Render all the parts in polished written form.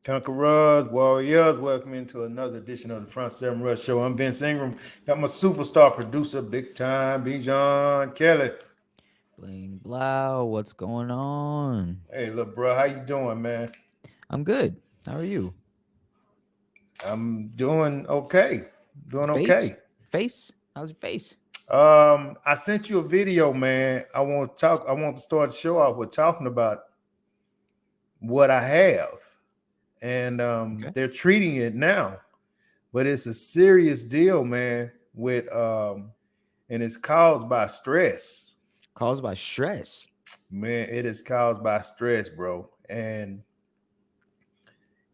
Conquerors, Warriors, welcome into another edition of the Front Seven Rush Show. I'm Vince Ingram. Got my superstar producer, big time, Bijan Kelly. Bling blow, what's going on? Hey, look, bro, how you doing, man? I'm good. How are you? I'm doing okay. Doing Face? okay. Face? How's your face? I sent you a video, man. I want to start the show off with talking about what I have. And Okay. they're treating it now. But it's a serious deal, man, with and it's caused by stress. Caused by stress. Man, it is caused by stress, bro. And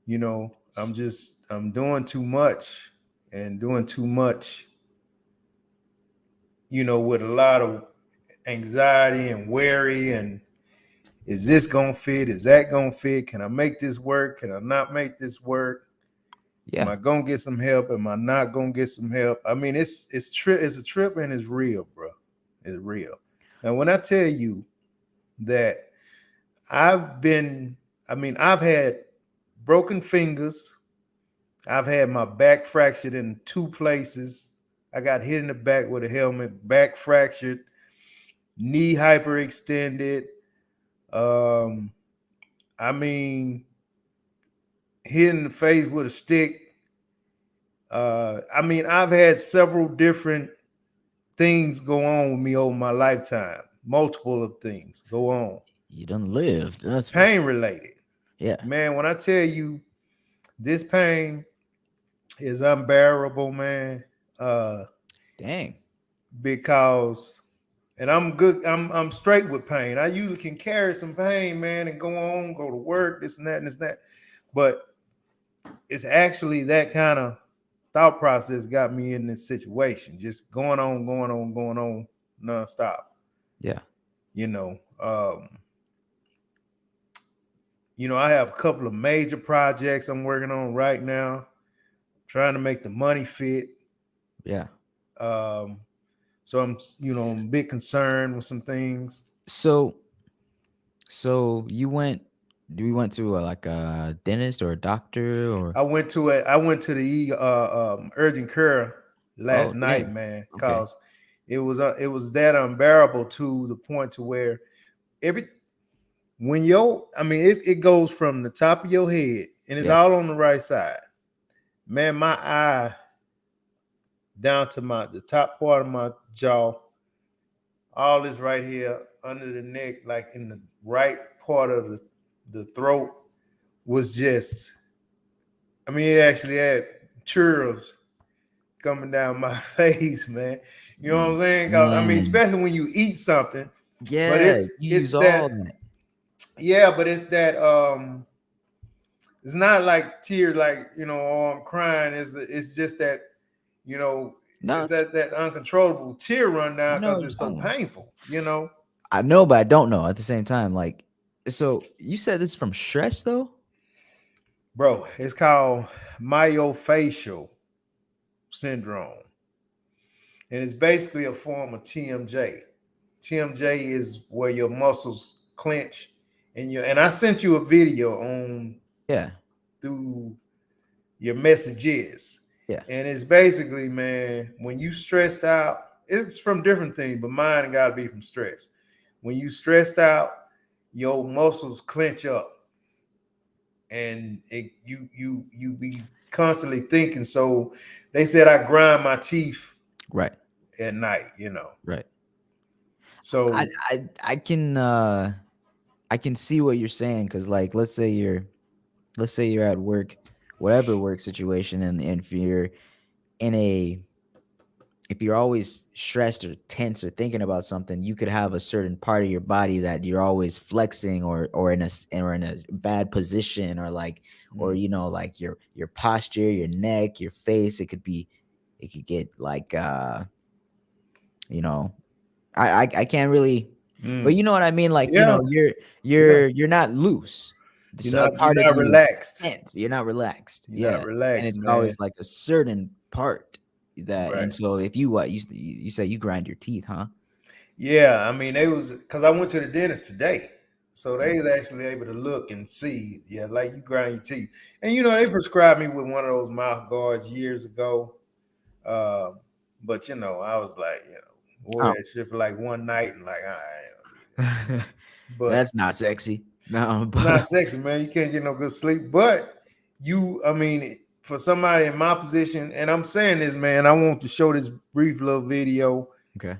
I'm doing too much and doing too much, with a lot of anxiety and worry and is this gonna fit? Is that gonna fit? Can I make this work? Can I not make this work? Am Yeah. I gonna get some help? Am I not gonna get some help? I mean, it's a trip and it's real, bro. It's real. Now, when I tell you that I've had broken fingers. I've had my back fractured in two places. I got hit in the back with a helmet, back fractured, knee hyperextended. Um, I mean, hit in the face with a stick. I've had several different things go on with me over my lifetime. Multiple of things go on. You done lived. That's Pain related. Yeah. Man, when I tell you this pain is unbearable, man. Dang. Because and I'm good, I'm straight with pain. I usually can carry some pain, man, and go to work, this and that, and this and that. But it's actually that kind of thought process got me in this situation, just going on nonstop. Yeah. I have a couple of major projects I'm working on right now, trying to make the money fit. Yeah. So I'm a bit concerned with some things. So you went to like a dentist or a doctor or I went to the urgent care last night, dang. man, Okay. because it was that unbearable to the point to where it goes from the top of your head and it's all on the right side. Man, my eye down to the top part of my jaw, all this right here under the neck, like in the right part of the throat, was just. It actually had churls coming down my face, man. You know what I'm saying? 'Cause, I mean, Man, especially when you eat something, but yeah, you use it's all that that. yeah, but it's that it's not like tears like oh I'm crying. It's just that you know No, it's that uncontrollable tear run I down know because what you're it's so saying. painful. I know, but I don't know at the same time. Like, so you said this is from stress though? Bro, it's called myofascial syndrome, and it's basically a form of TMJ. TMJ is where your muscles clench, and I sent you a video on Yeah, through your messages, yeah. and it's basically, man, when you stressed out, it's from different things, but mine got to be from stress. When you stressed out, your muscles clench up, and you be constantly thinking. So they said I grind my teeth Right, at night. right. I So I I can uh I can see what you're saying because like let's say you're at work, whatever work situation, and in a if you're always stressed or tense or thinking about something, you could have a certain part of your body that you're always flexing or in a bad position or like or mm, like your posture, your neck, your face. It could get like you know I can't really, but mm, you know what I mean. Like yeah, yeah. you're not loose. This You're a not part you're of not you is relaxed. tense. You're not relaxed. You're not Yeah, and relaxed, it's man. always like a certain part that. Right. And so if you what you say you grind your teeth, huh? Yeah, I mean, they was because I went to the dentist today, so Yeah. they was actually able to look and see. Yeah, like you grind your teeth, and they prescribed me with one of those mouth guards years ago. Uh, but I was like, wore Oh, that shit for like one night, and like, I ain't gonna do that. But that's not sexy. No, it's not but sexy, man. You can't get no good sleep. But I mean, for somebody in my position, and I'm saying this, man, I want to show this brief little video okay.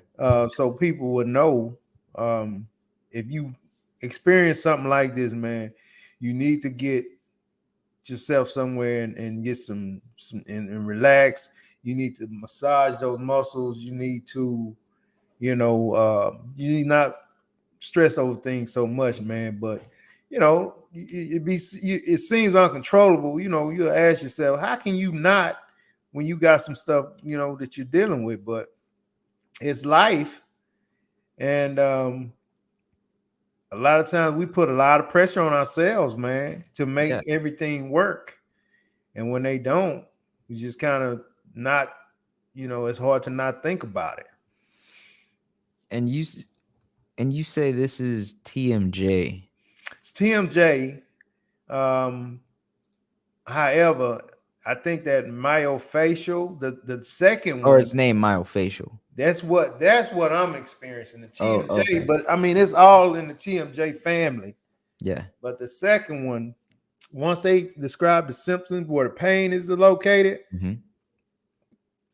so people would know um, if you experience something like this, man, you need to get yourself somewhere and get some and relax. You need to massage those muscles. You need to, you need not stress over things so much, man. But it seems uncontrollable. You ask yourself, how can you not when you got some stuff that you're dealing with? But it's life, and a lot of times we put a lot of pressure on ourselves, man, to make Yeah. everything work. And when they don't, you just kind of not, it's hard to not think about it. And you say this is TMJ It's TMJ. Um, However, I think that myofascial, the second or it's one, named myofascial. that's what I'm experiencing, the Oh, TMJ. okay. But I mean, it's all in the TMJ family. Yeah. But the second one, once they describe the symptoms where the pain is located Hmm.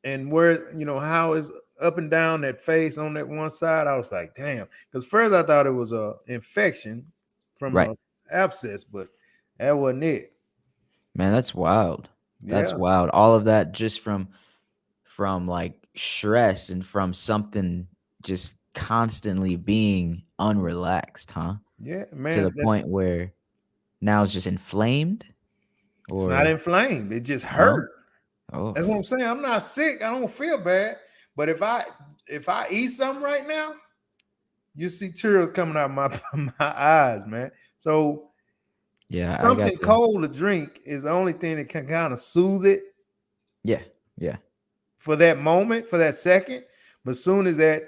and where how is up and down that face on that one side, I was like, damn. Because first I thought it was a infection from Right. a abscess, but that wasn't it. Man, that's wild. That's Yeah, wild. All of that just from like stress and from something just constantly being unrelaxed, huh? yeah, To the man. point where now it's just inflamed It's not or inflamed. It just no? hurt. Oh, That's what I'm saying. I'm not sick. I don't feel bad. But if I eat something right now, you see tears coming out of my my eyes, man. So yeah, I got something the cold to drink is the only thing that can kind of soothe it yeah, yeah, for that moment, for that second. But soon as that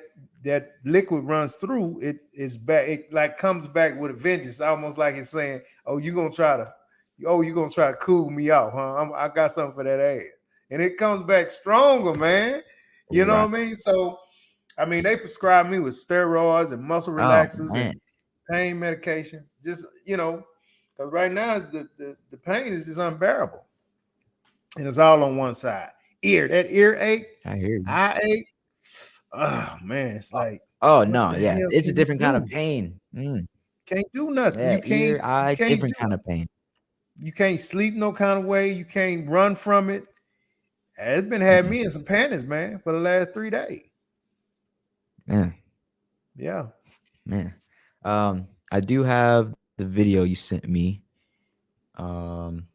liquid runs through, it is back. It like comes back with a vengeance, almost like it's saying, "Oh, you're gonna try to cool me off, huh? I got something for that ass," and it comes back stronger, man. You know right. what I mean? So, I mean, they prescribed me with steroids and muscle Oh, relaxers and man. pain medication. Just because right now the pain is just unbearable, and it's all on one side. That ear ache, I hear you. eye ache. Oh man, it's Oh, like, oh, what no, the yeah, hell it's a can you different kind of do? pain. Can't do nothing. Yeah, You can't ear, you eye, can't different do kind of pain. you can't sleep no kind of way. You can't run from it. It's been had me in some panics, man, for the last 3 days. Man, Yeah. man. I do have the video you sent me. Um,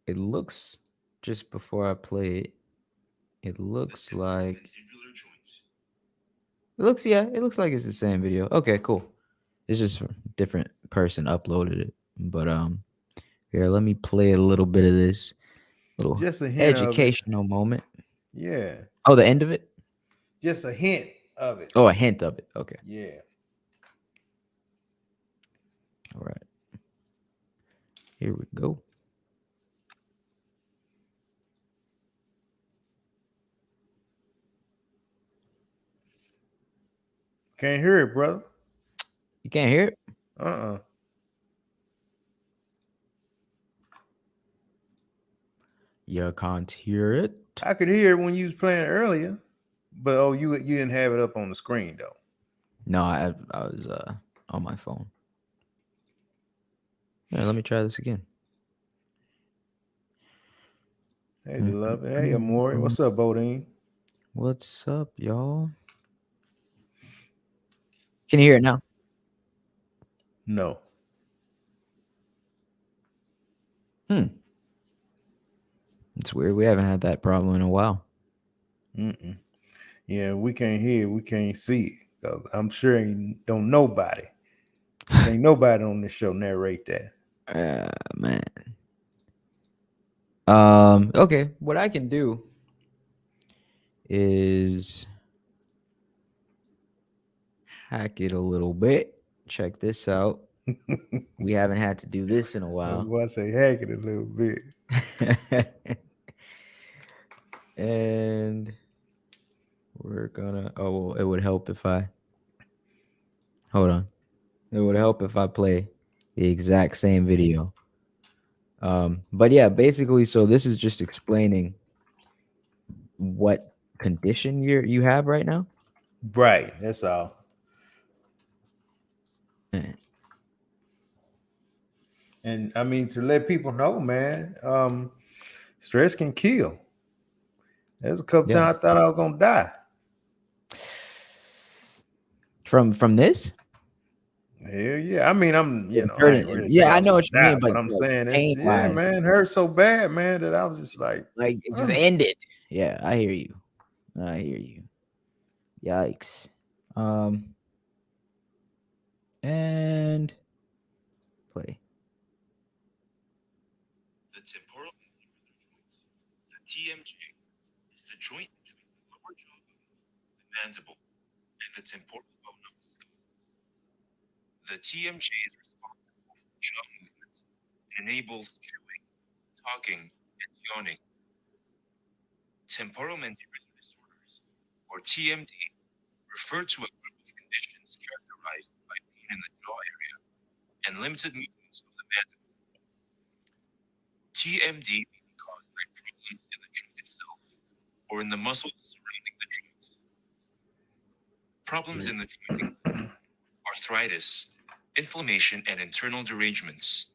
it looks just before I play it. It looks like it looks like it's the same video. Okay, cool. It's just a different person uploaded it. But here, let me play a little bit of this little Just a hint of it. educational moment. Yeah. Oh, the end of it? Just a hint of it. Oh, a hint of it. Okay. Yeah. All right. Here we go. Can't hear it, brother. You can't hear it? Uh-uh. You can't hear it? I could hear it when you was playing earlier. But you didn't have it up on the screen though. No, I was on my phone. Yeah, let me try this again. Hey, beloved. Hey, Amore. What's up, Bodine? What's up, y'all? Can you hear it now? No. It's weird. We haven't had that problem in a while. Mm-mm. Yeah, we can't hear it. We can't see it. 'Cause I'm sure don't nobody. Ain't nobody on this show narrate that. Man. Okay. What I can do is hack it a little bit. Check this out. We haven't had to do this in a I while. was about to say hack it a little bit. And we're gonna well, it would help if I hold on. It would help if I play the exact same video. But yeah, basically, so this is just explaining what condition you have right now. Right. That's all. Eh, And I mean to let people know, man, stress can kill. There's a couple Yeah. times I thought I was gonna die. From this? Hell yeah. I mean, Yeah, I ain't really think yeah, I I was know gonna what you die, mean, but but I'm like saying it's pain yeah, wise, man, it hurt so bad, man, that I was just like, like it just ended. Yeah, I hear you. I hear you. Yikes. And play. The temporal mandibular joint, the TMJ, is the joint between the lower jawbone, the mandible, and the temporal bone of the skull. The TMJ is responsible for jaw movement and enables chewing, talking, and yawning. Temporomandibular disorders, or TMD, refer to a group of conditions characterized by pain in the jaw area and limited movements of the mandible. TMD may be caused by problems in the joint itself or in the muscles surrounding the joint. Problems in the joint include arthritis, inflammation, and internal derangements.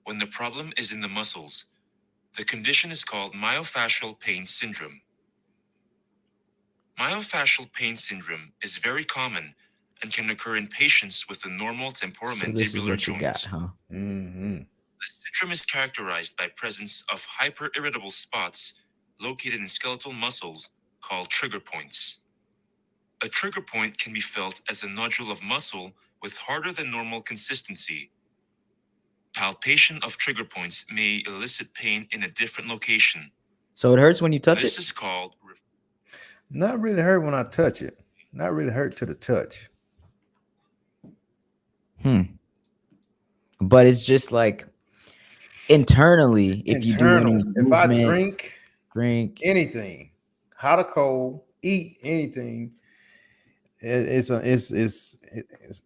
When the problem is in the muscles, the condition is called myofascial pain syndrome. Myofascial pain syndrome is very common and can occur in patients with a normal So this is temporomandibular what you joint. got, huh? mm-hmm. The syndrome is characterized by presence of hyperirritable spots located in skeletal muscles called trigger points. A trigger point can be felt as a nodule of muscle with harder than normal consistency. Palpation of trigger points may elicit pain in a different location. So it hurts when you touch This it? is called Not really hurt when I touch it. Not really hurt to the touch. But it's just like internally, if you do Internal. any If I movement, drink anything, hot or cold, eat anything, it's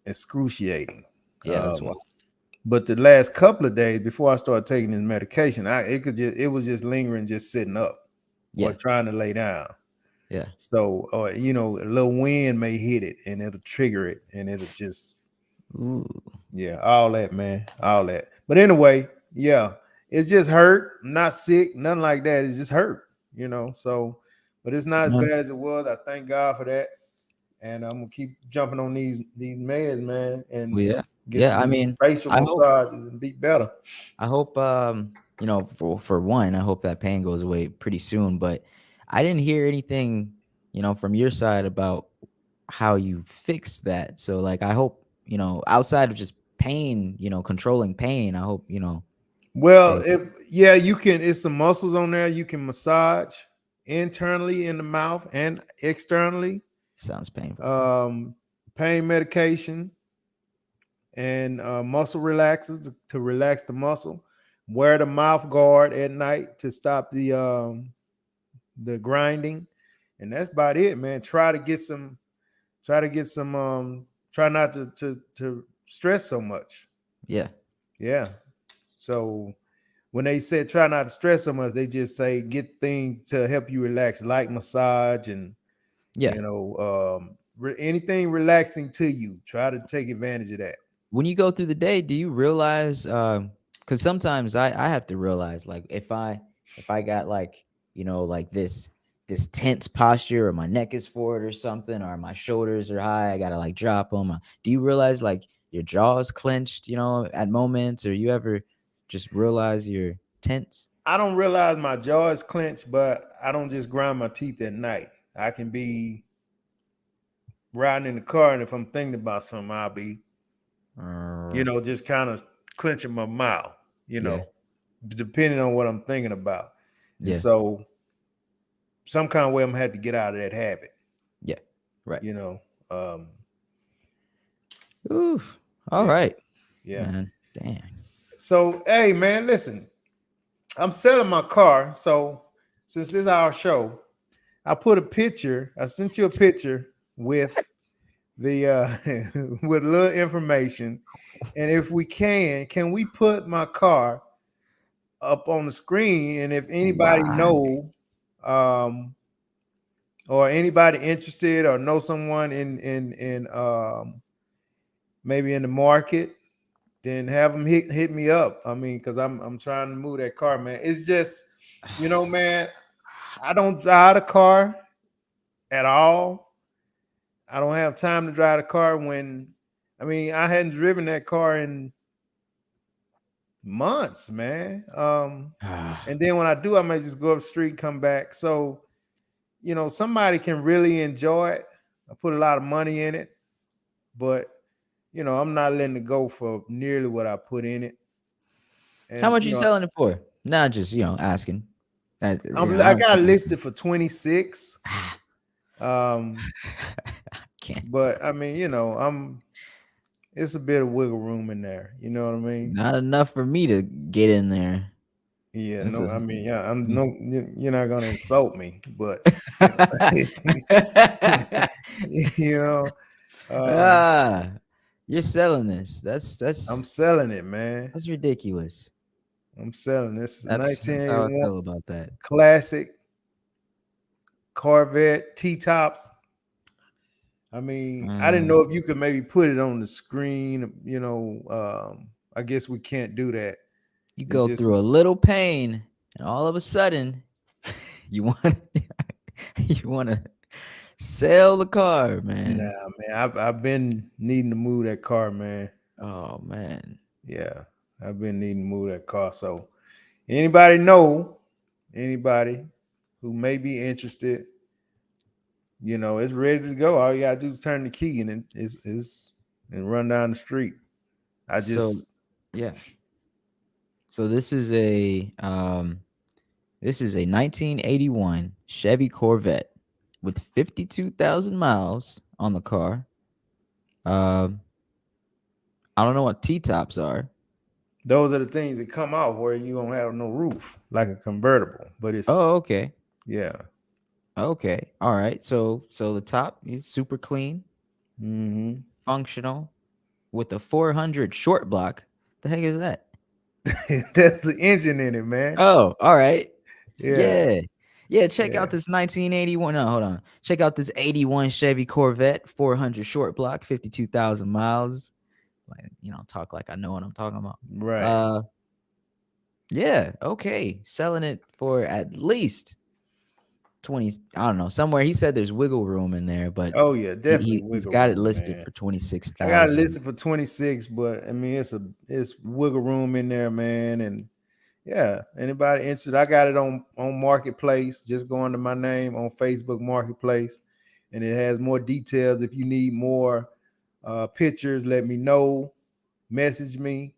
excruciating. yeah, that's why. But the last couple of days before I started taking this medication, it was just lingering, just sitting up or Yeah, trying to lay down. yeah. So, a little wind may hit it and it'll trigger it, and it'll just Ooh. yeah, all that, man, all that. But anyway, Yeah, it's just hurt. I'm not sick, nothing like that. It's just hurt, you know. So, but it's not as Yeah. bad as it was. I thank God for that, and I'm gonna keep jumping on these meds, man, and Well, yeah. get Yeah, I some mean, facial I hope massages and be better. I hope for one, I hope that pain goes away pretty soon, but I didn't hear anything, from your side about how you fix that. So like I hope, outside of just pain, controlling pain, I hope, Well, they yeah, you can. It's some muscles on there. You can massage internally in the mouth and externally. sounds painful. Um, Pain medication and muscle relaxers to relax the muscle. Wear the mouth guard at night to stop the grinding, and that's about it, man. Try to get some. Try to get some. Try not to stress so much. Yeah. Yeah. So when they said try not to stress so much, they just say get things to help you relax, like massage and Yeah. anything relaxing to you. Try to take advantage of that. When you go through the day, do you realize because sometimes I have to realize like if I got like like this tense posture or my neck is forward or something or my shoulders are high, I gotta like drop them. Do you realize like your jaw is clenched, at moments, or you ever just realize you're tense? I don't realize my jaw is clenched, but I don't just grind my teeth at night. I can be riding in the car, and if I'm thinking about something, I'll be, Uh, just kind of clenching my mouth, yeah. depending on what I'm thinking about. And Yeah. so, some kind of way, I'm gonna have to get out of that habit, Yeah. Right. you know. Um, Oof. All yeah, right, yeah. man. Dang. So, hey, man, listen, I'm selling my car. So, since this is our show, I put a picture. I sent you a picture with the with a little information. And if we can we put my car up on the screen? And if anybody Why? know, or anybody interested or know someone in maybe in the market, then have them hit me up. I mean, because I'm trying to move that car, man. It's just, man, I don't drive the car at all. I don't have time to drive the car when, I mean, I hadn't driven that car in months, man. And then when I do, I may just go up the street, come back. So, somebody can really enjoy it. I put a lot of money in it, but I'm not letting it go for nearly what I put in it. How And much you selling it for? Not just asking. I got it listed for 26. I Um, can't. but I mean, it's a bit of wiggle room in there. You know what I mean? Not enough for me to get in there. Yeah, This no, is. I mean, yeah, I'm no, you're not gonna insult me, but you know, um, ah, you're selling this. That's I'm selling it, man. that's ridiculous. I'm selling this That's how I 1981 feel about that. classic Corvette T tops. I mean, I didn't Mm, know if you could maybe put it on the screen. I guess we can't do that. you It's go just through a little pain, and all of a sudden, you want you want to sell the car, man. nah, man. I've been needing to move that car, man. Oh man. Yeah, I've been needing to move that car. So anybody know anybody who may be interested, it's ready to go. All you gotta do is turn the key and it's and run down the street. I So just yeah. So this is a 1981 Chevy Corvette with 52,000 miles on the car. Um, I don't know what T-tops are. those are the things that come out where you don't have no roof, like a convertible. But it's Oh, okay. yeah. Okay. All right. So the top is super clean, Hmm. functional, with a 400 short block. The heck is that? That's the engine in it, man. Oh, all right. Yeah, Yeah. Yeah, check yeah. out this 1981. No, hold on. Check out this 81 Chevy Corvette, 400 short block, 52,000 miles. Like, talk like I know what I'm talking about. Right. Uh, Yeah, okay. Selling it for at least 20, I don't know, somewhere. He said there's wiggle room in there, but Oh yeah, definitely he's wiggle got it room, listed man. for 26 I got it 000. listed for 26, but I mean it's wiggle room in there, man. And yeah, anybody interested? I got it on Marketplace. Just go under my name on Facebook Marketplace, and it has more details. If you need more pictures, let me know. Message me.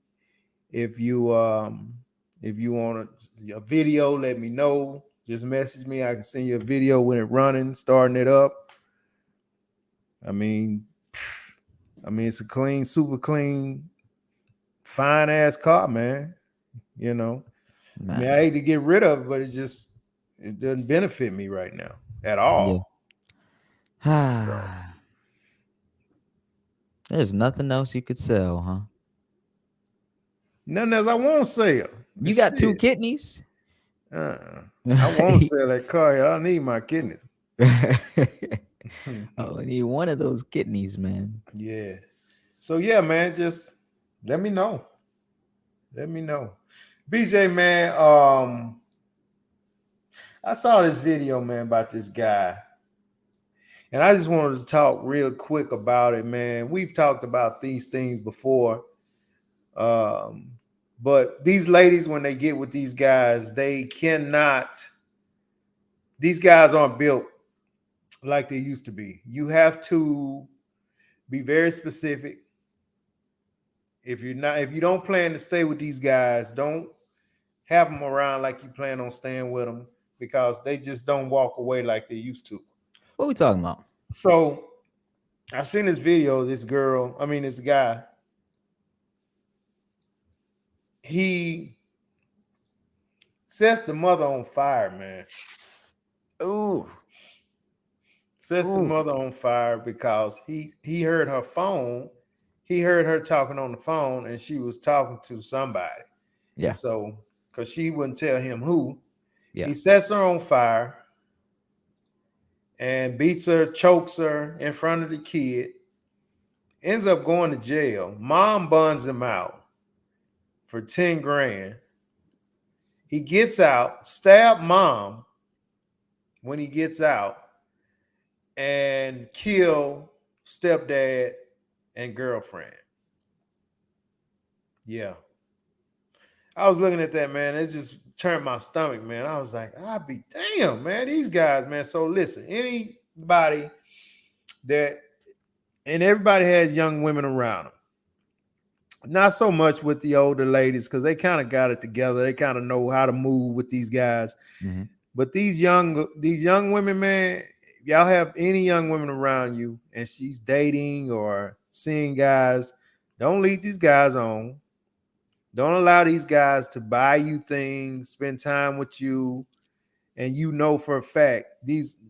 If you want a video, let me know. Just message me. I can send you a video when it's running, starting it up. I mean, it's a clean, super clean, fine ass car, man. You know, I mean, I Man. hate to get rid of it, but it doesn't benefit me right now at Yeah. all. So There's nothing else you could sell, huh? nothing else I won't sell. You got two Shit. kidneys. Uh, I won't sell that car. I need my kidneys. Oh, I need one of those kidneys, man. Yeah. So yeah, man, just let me know. Let me know. BJ, man, I saw this video, man, about this guy. And I just wanted to talk real quick about it, man. We've talked about these things before. Um, but these ladies, when they get with these guys, these guys aren't built like they used to be. You have to be very specific. If you don't plan to stay with these guys, don't have them around like you plan on staying with them because they just don't walk away like they used to. What we talking about? So I seen this video, this guy, he sets the mother on fire, man. Ooh, Sets the ooh. mother on fire because he heard her phone. He heard her talking on the phone and she was talking to somebody. And Yeah, so, because she wouldn't tell him who, yeah. he sets her on fire and beats her, chokes her in front of the kid, ends up going to jail. Mom buns him out for 10 grand. He gets out, stab mom when he gets out, and kill stepdad and girlfriend. Yeah. I was looking at that, man. It just turned my stomach, man. I was like, I'd be damn, man. These guys, man. So listen, anybody that, and everybody has young women around them. Not so much with the older ladies because they kind of got it together. They kind of know how to move with these guys. Mm-hmm. But these young women, man, y'all have any young women around you and she's dating or seeing guys, don't lead these guys on. Don't allow these guys to buy you things, spend time with you, and you know for a fact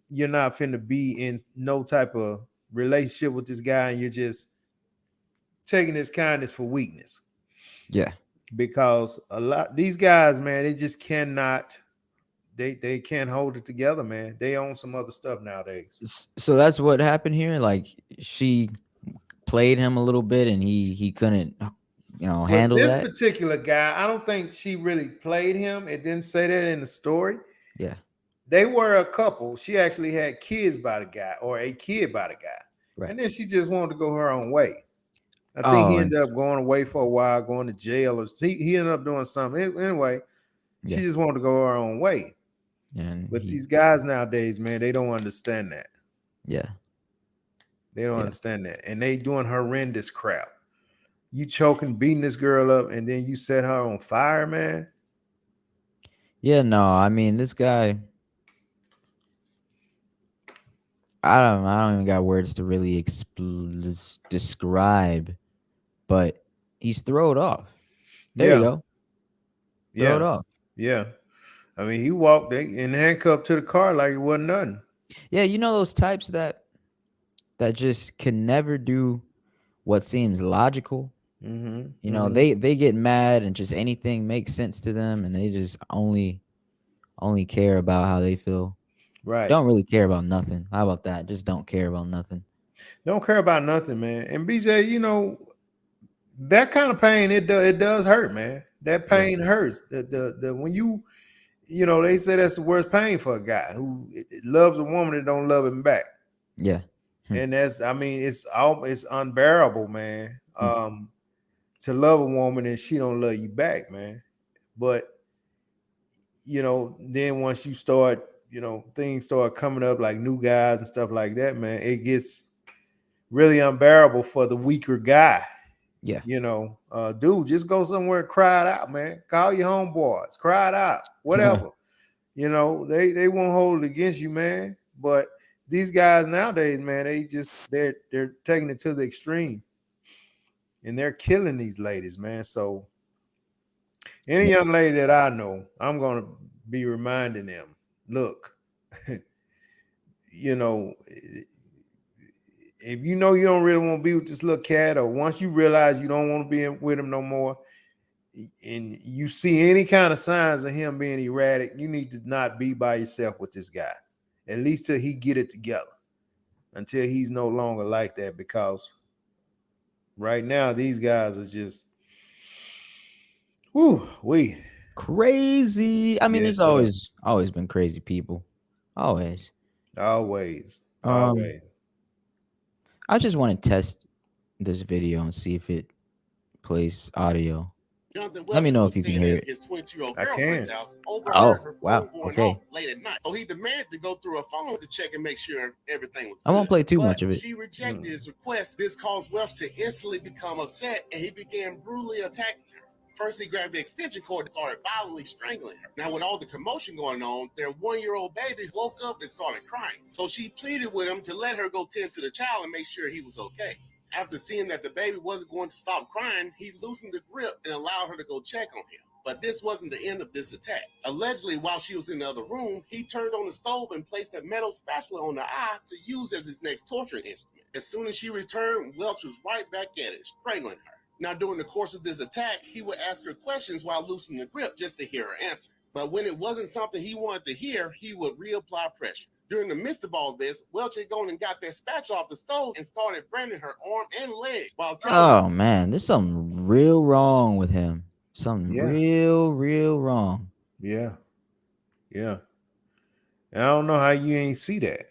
you're not finna be in no type of relationship with this guy, and you're just taking his kindness for weakness. Yeah. Because a lot these guys, man, they just cannot they can't hold it together, man. They own some other stuff nowadays. So that's what happened here. Like she played him a little bit, and he couldn't, With handle this that. particular guy, I don't think she really played him. It didn't say that in the story. Yeah. They were a couple. She actually had kids by the guy or a kid by the guy. Right. And then she just wanted to go her own way. I think he Oh, and ended up going away for a while, going to jail, or he ended up doing something. Anyway, she yeah, just wanted to go her own way. and But he, these guys nowadays, man, they don't understand that. yeah, They don't yeah, understand that. And they doing horrendous crap. You choking, beating this girl up, and then you set her on fire, man. yeah. No, I mean this guy. I don't even got words to really describe, but he's throwed off. There you Yeah, go. Throw it yeah, off. yeah. I mean, he walked in handcuffed to the car like it wasn't nothing. Yeah, you know those types that just can never do what seems logical. Mm-hmm. You know, Mm-hmm. they get mad and just anything makes sense to them, and they just only care about how they feel. Right. Don't really care about nothing. How about that? Just don't care about nothing. Don't care about nothing, man. And BJ, that kind of pain, it does hurt, man. That Yeah. pain hurts. The when you know, they say that's the worst pain for a guy who loves a woman that don't love him back. Yeah. Hmm. And that's, I mean, it's unbearable, man. Hmm. To love a woman and she don't love you back, man. But you know, then once you start, you know, things start coming up like new guys and stuff like that, man, it gets really unbearable for the weaker guy. Yeah. You know, dude, just go somewhere, cry it out, man. Call your homeboys, cry it out, whatever. You know, they won't hold it against you, man. But these guys nowadays, man, they're taking it to the extreme and they're killing these ladies, man. So any Yeah. young lady that I know, I'm gonna be reminding them, look, you know, if you know you don't really want to be with this little cat, or once you realize you don't want to be with him no more, and you see any kind of signs of him being erratic, you need to not be by yourself with this guy, at least till he get it together. Until he's no longer like that, because right now these guys are just, whoo, we, Crazy. I mean, there's yes, sir, always been crazy people. Always. always, Um, always. I just want to test this video and see if it plays audio. Jonathan Let me Welch know was if you can staying hear at it. his 22-year-old I girlfriend's can. house, overheard Oh, her wow. phone going off Okay. late at night. So he demanded to go through her phone to check and make sure everything was I won't good. play too much But of it. she rejected his request. This caused Welch to instantly become upset, and he began brutally attacking her. First, he grabbed the extension cord and started violently strangling her. Now, with all the commotion going on, their 1-year-old baby woke up and started crying. So she pleaded with him to let her go tend to the child and make sure he was okay. After seeing that the baby wasn't going to stop crying, he loosened the grip and allowed her to go check on him. But this wasn't the end of this attack. Allegedly, while she was in the other room, he turned on the stove and placed a metal spatula on her eye to use as his next torture instrument. As soon as she returned, Welch was right back at it, strangling her. Now, during the course of this attack, he would ask her questions while loosening the grip just to hear her answer. But when it wasn't something he wanted to hear, he would reapply pressure. During the midst of all this, Welch had gone and got that spatula off the stove and started branding her arm and legs while telling Oh man, there's something real wrong with him. Something Yeah, real wrong. yeah, yeah. And I don't know how you ain't see that.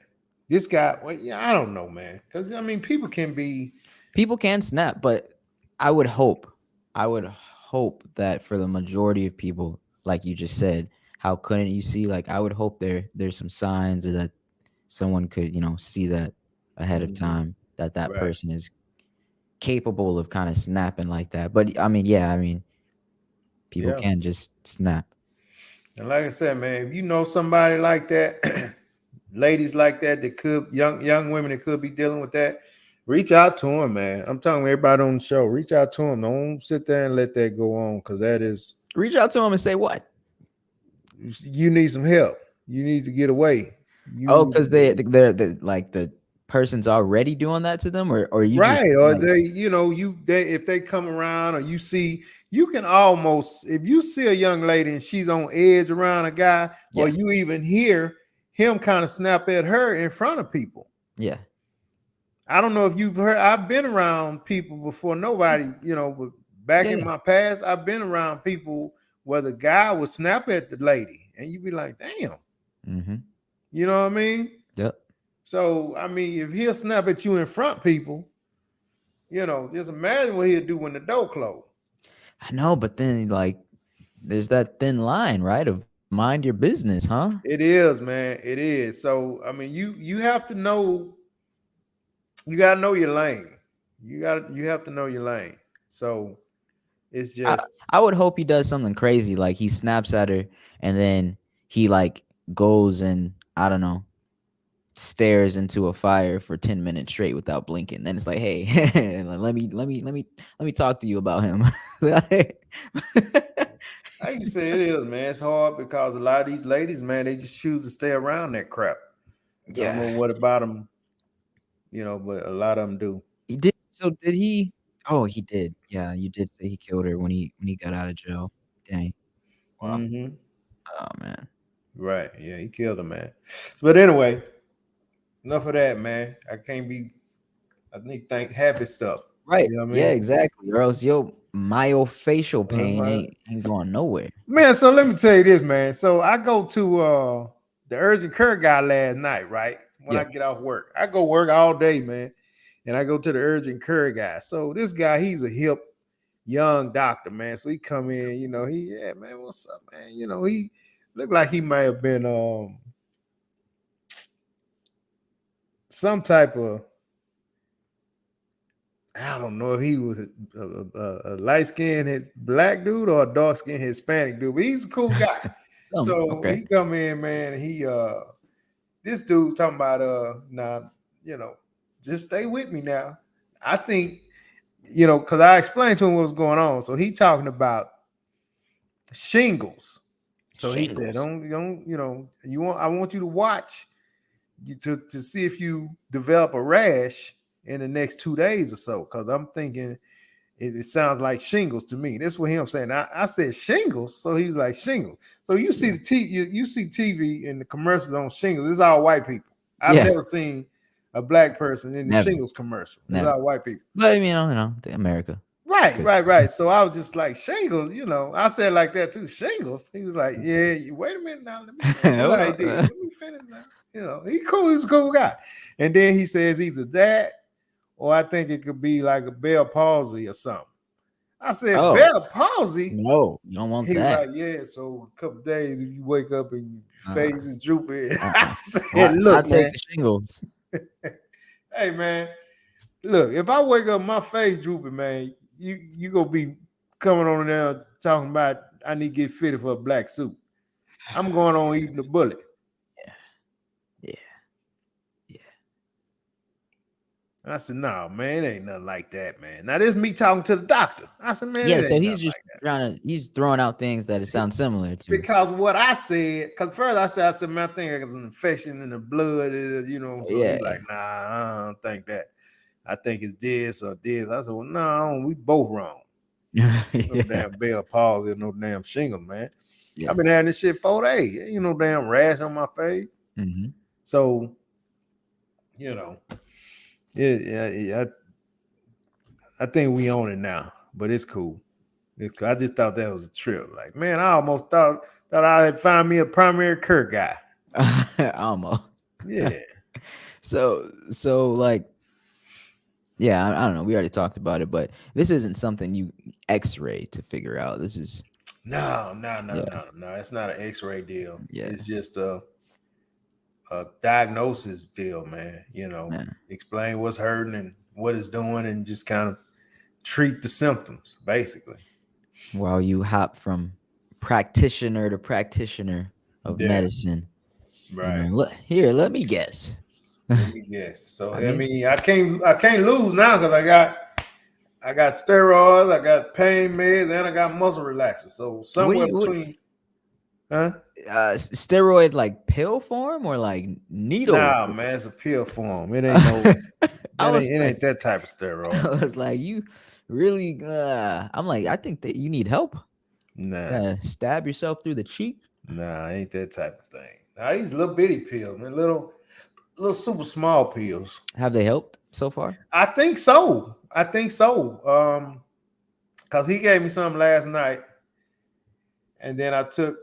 This guy, well, yeah, I don't know, man. Because I mean, people can be, People can snap, but I would hope that for the majority of people, like you just said, how couldn't you see? Like I would hope there's some signs or that someone could, see that ahead of mhm, time that right? person is capable of kind of snapping like that. But I mean, yeah, I mean, people Yeah. can just snap. And like I said, man, if you know somebody like that, ladies like that, that could young women that could be dealing with that, reach out to them, man. I'm telling everybody on the show, reach out to them. Don't sit there and let that go on, because that is, Reach out to them and say what? you need some help. You need to get away. Oh, You because they're like the person's already doing that to them, or you just right, or like they, you know, they if they come around, or you see, you can almost, if you see a young lady and she's on edge around a guy, or yeah, you even hear him kind of snap at her in front of people. yeah, I don't know if you've heard, I've been around people before, nobody, you know, but back yeah, in yeah. my past, I've been around people where the guy would snap at the lady and you'd be like, damn, Mm-hmm. you know what I mean? Yep. So, I mean, if he'll snap at you in front people, you know, just imagine what he'll do when the door closed. I know, but then like there's that thin line, right? Of mind your business, huh? It is, man. It is. So, I mean, you have to know, you gotta know your lane. You have to know your lane. So it's I just, I would hope he does something crazy, like he snaps at her and then he like goes and I don't know, stares into a fire for 10 minutes straight without blinking. Then it's like, hey, let me talk to you about him. like you say, it is, man. It's hard because a lot of these ladies, man, they just choose to stay around that crap. I don't know Yeah. what about them, you know, but a lot of them do. He did. So did he? Oh, he did. Yeah, you did say he killed her when he got out of jail. Dang. Wow. Mm-hmm. Oh man. Right. Yeah, he killed him, man. But anyway, enough of that, man. I can't be, I need to think happy stuff. Right. You know what I Yeah, mean? exactly. Or else you'll Myofascial pain Uh, ain't going nowhere. Man, so let me tell you this, man. So I go to the urgent care guy last night, right? When Yeah. I get off work, I go work all day, man, and I go to the urgent care guy. So this guy, he's a hip young doctor, man. So he come in, yeah, man, what's up, man? He looked like he might have been some type of, I don't know if he was a light skinned black dude or a dark skinned Hispanic dude, but he's a cool guy. So Okay. he come in, man, and he this dude talking about now, just stay with me now. I think, because I explained to him what was going on. So he talking about shingles. So he said, Shingles. I want you to watch to see if you develop a rash in the next 2 days or so. Cause I'm thinking it sounds like shingles to me. That's what him saying. I said shingles. So he was like shingles. So you see the you see TV and the commercials on shingles. It's all white people. I've never seen a black person in the Never. shingles commercial. It's Never. all white people. But I mean, America. Right. So I was just like shingles, I said like that too. Shingles. He was like, yeah. Wait a minute now. Let me finish. Hold Like, on. let me finish now. He cool. He's a cool guy. And then he says either that or I think it could be like a Bell palsy or something. I said Bell palsy. No, you don't want He was that. like, yeah. So a couple days if you wake up and your face is drooping. I said, I'll look, take man. the shingles. Hey, man. Look, if I wake up my face drooping, man, you gonna be coming on there talking about I need to get fitted for a black suit. I'm going on eating the bullet. Yeah. And I said, no, man, it ain't nothing like that, man. Now this is me talking to the doctor. I said, man, it So ain't he's nothing just like that. he's throwing out things that it sounds similar to. Because what I said, because first I said, man, I think it's an infection in the blood, so he's like, nah, I don't think that. I think it's this or this. I said, well, no, we both wrong. No damn Bell palsy, no damn shingle, man. Yeah. I've been having this shit 4 days. Ain't no damn rash on my face. Mm-hmm. So, I think we own it now, but it's cool. I just thought that was a trip. Like, man, I almost thought I had found me a primary care guy. Almost. Yeah. So like, yeah, I don't know. We already talked about it, but this isn't something you X-ray to figure out. This is No. It's not an X-ray deal. Yeah. It's just a diagnosis deal, man. Explain what's hurting and what it's doing, and just kind of treat the symptoms, basically. While you hop from practitioner to practitioner of medicine. Right. Let me guess. Let me guess. So I mean, I can't lose now because I got steroids, I got pain meds, and I got muscle relaxers. So somewhere between, steroid like pill form or like needle? Nah, man, it's a pill form. It ain't no. It ain't that type of steroid. I was like, you really? I'm like, I think that you need help. Nah, stab yourself through the cheek. Nah, ain't that type of thing. Nah, these little bitty pills, man, little super small pills. Have they helped so far? I think so. Because he gave me some last night, and then I took.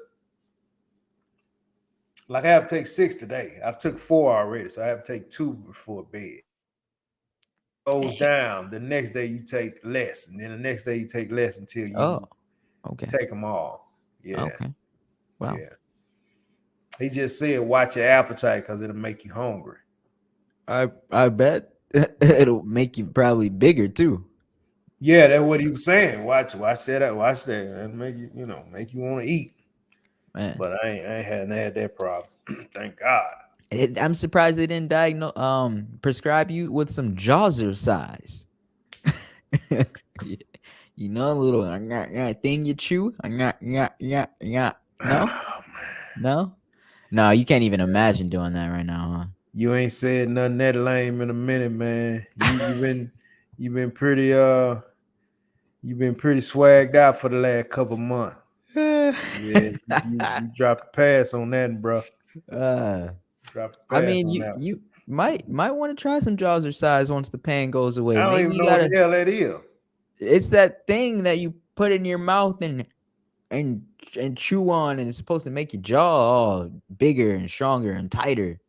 Like I have to take 6 today. I've took 4 already, so I have to take 2 before bed. Goes down. The next day you take less, and then the next day you take less until you take them all. Yeah. Okay. Wow. Yeah. He just said, watch your appetite because it'll make you hungry. I bet it'll make you probably bigger too. Yeah, that's what he was saying. Watch that. And make you, make you want to eat. Man. But I ain't had that problem. Thank God. I'm surprised they didn't prescribe you with some Jazzercise. A little thing you chew. No, you can't even imagine doing that right now, huh? You ain't said nothing that lame in a minute, man. You've been pretty swagged out for the last couple months. Yeah, you dropped the pass on that, bro. I mean, you might want to try some Jazzercise once the pain goes away. I don't even know what the hell that is. It's that thing that you put in your mouth and and chew on, and it's supposed to make your jaw all bigger and stronger and tighter.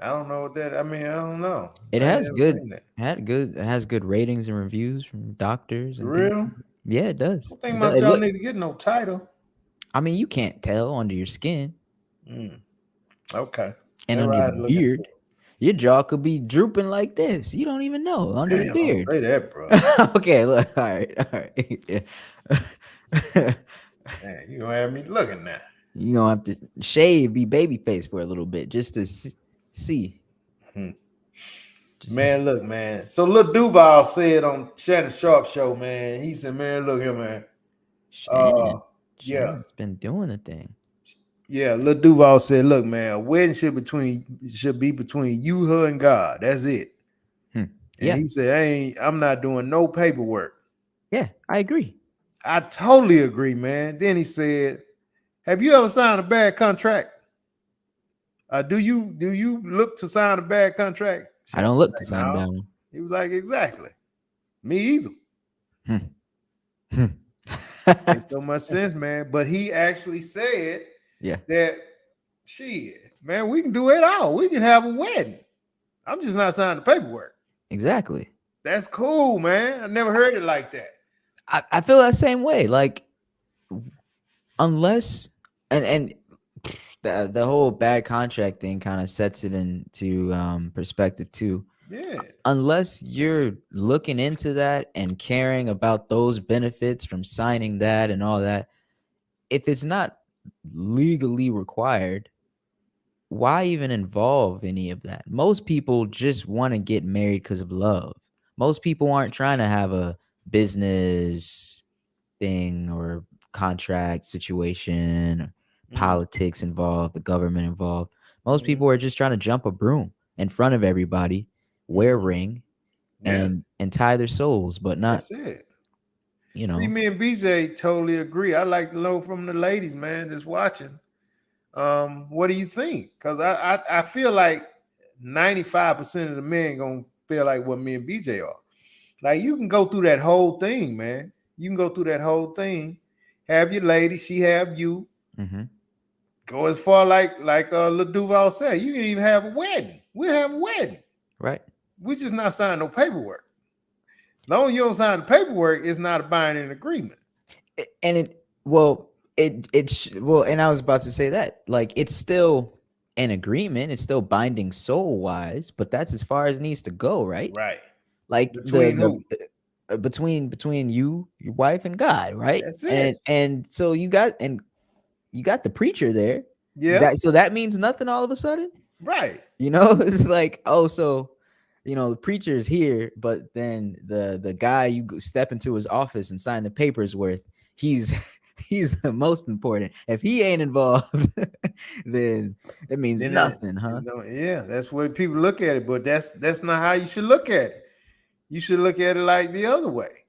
I don't know what that. I mean, I don't know. It I ain't has never good seen that. it has good ratings and reviews from doctors For and people. real? Yeah, it I does. don't think It my does. It jaw look. need to get no title. I mean, you can't tell under your skin Mm, okay. and Never under the had to look into beard. Your jaw could be drooping like this. You don't even know under the it. Damn, don't beard. say that, bro. Okay, look. All right, all right. Yeah. Man, you gonna have me looking now. You gonna have to shave, be baby face for a little bit just to see. Hmm. Man, look, man. So Lil Duval said on Shannon Sharp show, man. He said, "Man, look here, man. Uh, Shannon, yeah, Shannon's been doing the thing. yeah." Lil Duval said, "Look, man, a wedding should be between you, her, and God. That's it." Hmm. And Yeah, he said, I'm not doing no paperwork." yeah, I agree. I totally agree, man. Then he said, "Have you ever signed a bad contract? Do you look to sign a bad contract?" I Shannon don't was look to like, sign a "No." bad one. He was like, "Exactly. Me either." Hmm. Hmm. Makes so much sense, man. But he actually said Yeah, that, shit, man, we can do it all. We can have a wedding. I'm just not signing the paperwork. exactly. That's cool, man. I never heard it like that. I feel that same way. Like unless and the whole bad contract thing kind of sets it into perspective too. Yeah. Unless you're looking into that and caring about those benefits from signing that and all that, if it's not legally required, why even involve any of that? Most people just want to get married because of love. Most people aren't trying to have a business thing or contract situation, Mm, politics involved, the government involved. Most mm, people are just trying to jump a broom in front of everybody, wear a mm. ring, Yeah, and tie their souls, but not, that's it. you See, know. me and BJ totally agree. I like to know from the ladies, man, that's watching. What do you think? Because I feel like 95% of the men gonna feel like what me and BJ are. Like you can go through that whole thing, man. You can go through that whole thing. Have your lady, she have you. Mm-hmm. Go as far like Lil Duval said. You can even have a wedding. We'll have a wedding. Right. We just not signing no paperwork. Long as you don't sign the paperwork, it's not a binding agreement. And well, and I was about to say that, like, it's still an agreement, it's still binding soul wise, but that's as far as it needs to go, right? Right. Like Between who? between you, your wife, and God, right? That's and it. and so you got the preacher there. Yeah. That means nothing all of a sudden. Right. It's like, oh, so the preacher is here, but then the guy step into his office and sign the papers with, he's he's the most important. If he ain't involved, then it means Then nothing, huh? yeah, that's where people look at it, but that's not how you should look at it. You should look at it like the other way.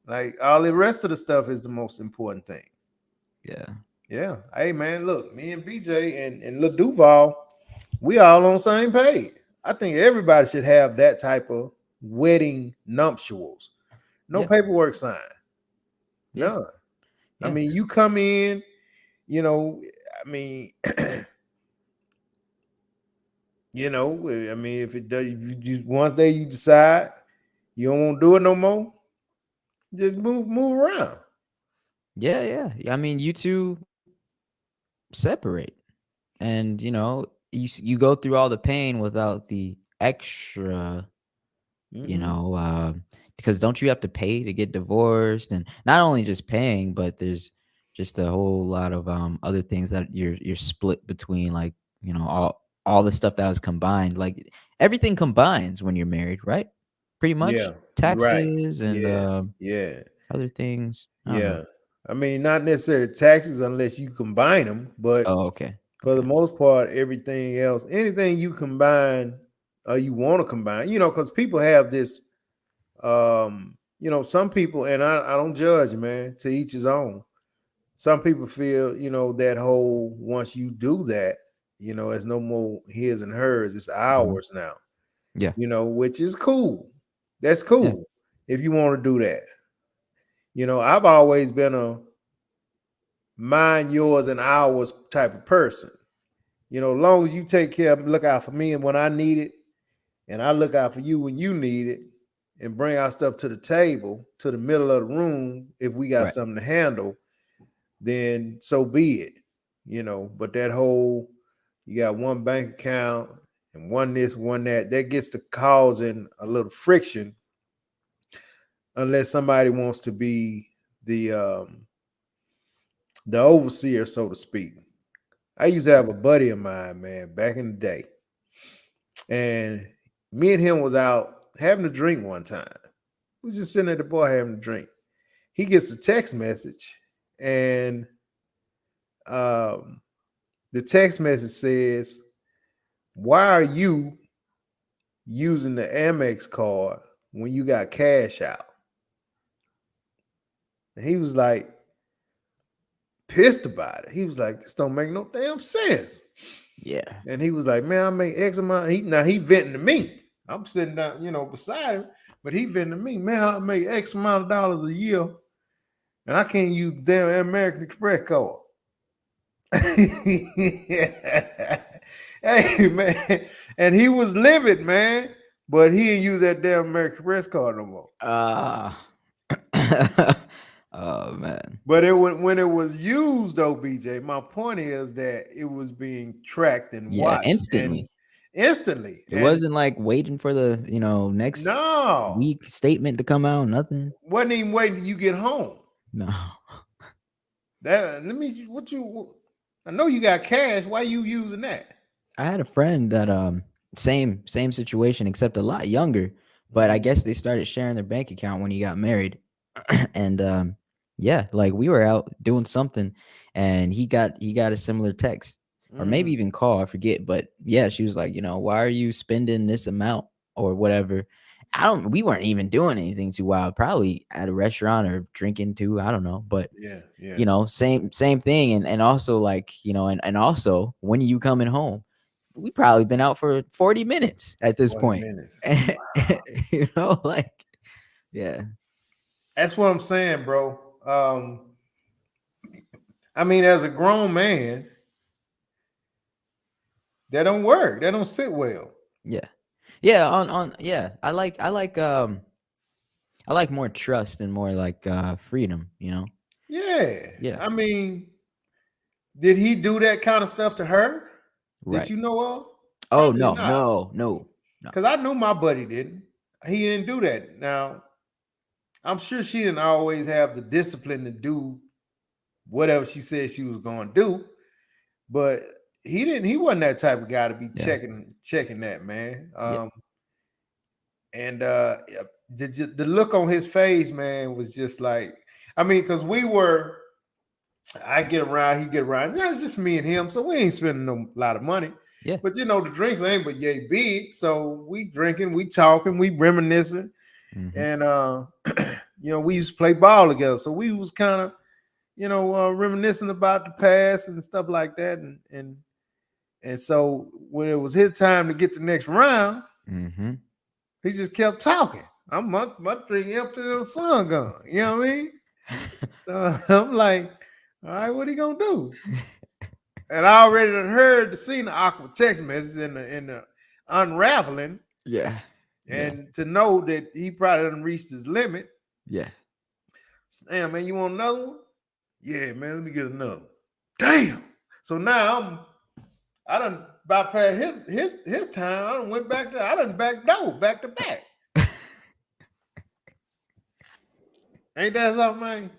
Like all the rest of the stuff is the most important thing. Yeah. Yeah. Hey man, look, me and BJ and Lil Duval, we all on the same page. I think everybody should have that type of wedding nuptials. No Yeah. paperwork signed. Yeah. None. I Yeah. mean, you come in, you know, I mean, I mean, if it does, if you just once day you decide you don't want to do it no more, just move around. Yeah. I mean, you two separate, and you go through all the pain without the extra, Mm-hmm. because don't you have to pay to get divorced? And not only just paying, but there's just a whole lot of other things that you're split between, like, all the stuff that was combined, like everything combines when you're married, right? Pretty much Yeah, you're right. taxes and Yeah, yeah, other things. I don't know. yeah. I mean, not necessarily taxes unless you combine them, but Oh, okay. for the most part, everything else, anything you combine or you want to combine, because people have this, some people, and I don't judge, man, to each his own. Some people feel, that whole once you do that, it's no more his and hers, it's Mhm. ours now, Yeah. which is cool. That's cool if you want to do that. You know, I've always been a mine, yours, and ours type of person. You know, as long as you take care of, look out for me and when I need it, and I look out for you when you need it, and bring our stuff to the table, to the middle of the room, if we got Right. something to handle, then so be it. You know, but that whole you got one bank account and one this, one that, that gets to causing a little friction unless somebody wants to be the overseer, so to speak. I used to have a buddy of mine, man, back in the day. And me and him was out having a drink one time. We was just sitting at the bar having a drink. He gets a text message, and the text message says, "Why are you using the Amex card when you got cash out?" And he was like pissed about it. He was like, "This don't make no damn sense." Yeah. And he was like, "Man, I make X amount." He venting to me. I'm sitting down, you know, beside him, but he venting to me. Man, I make X amount of dollars a year, and I can't use the damn American Express card. Hey man, and he was livid, man, but he didn't use that damn American Express card no more. Oh man. But when it was used, though, BJ, my point is that it was being tracked and Yeah, watched and instantly. instantly. It And wasn't like waiting for the, next no, week statement to come out. Nothing. wasn't even waiting till you get home. No. That let me what you. I know you got cash. Why you using that? I had a friend that same situation except a lot younger, but I guess they started sharing their bank account when he got married. And yeah, like we were out doing something and he got a similar text or maybe even call, I forget, but yeah, she was like, why are you spending this amount or whatever? We weren't even doing anything too wild, probably at a restaurant or drinking too, I don't know, but Yeah. same thing. And also like, and also when are you coming home? We probably been out for 40 minutes at this 40 point. minutes. Like, yeah. That's what I'm saying, bro. I mean, as a grown man, that don't work. That don't sit well. Yeah. Yeah, yeah. I like more trust and more like freedom, Yeah. Yeah. I mean, did he do that kind of stuff to her that Right. you know of? Oh Probably no, not. no. Because I knew my buddy didn't. He didn't do that. Now, I'm sure she didn't always have the discipline to do whatever she said she was going to do, but he didn't. He wasn't that type of guy to be Yeah. checking that, man. Yeah. And the look on his face, man, was just like, I mean, because I get around, he get around. Yeah, it's just me and him, so we ain't spending no lot of money. Yeah. But the drinks ain't but yay big, so we drinking, we talking, we reminiscing, Mm-hmm. and we used to play ball together, so we was kind of reminiscing about the past and stuff like that, and so when it was his time to get the next round, Mm-hmm. he just kept talking. My drink empty than the sun gone. You know what I mean? I'm like, all right, what he gonna do? And I already done heard seen the awkward text message in the unraveling, Yeah. and to know that he probably done reached his limit. Yeah. Damn, man, you want another one? Yeah, man, let me get another one. Damn. So now I done bypassed his time. I done went back to I done back to back. Ain't that something, man?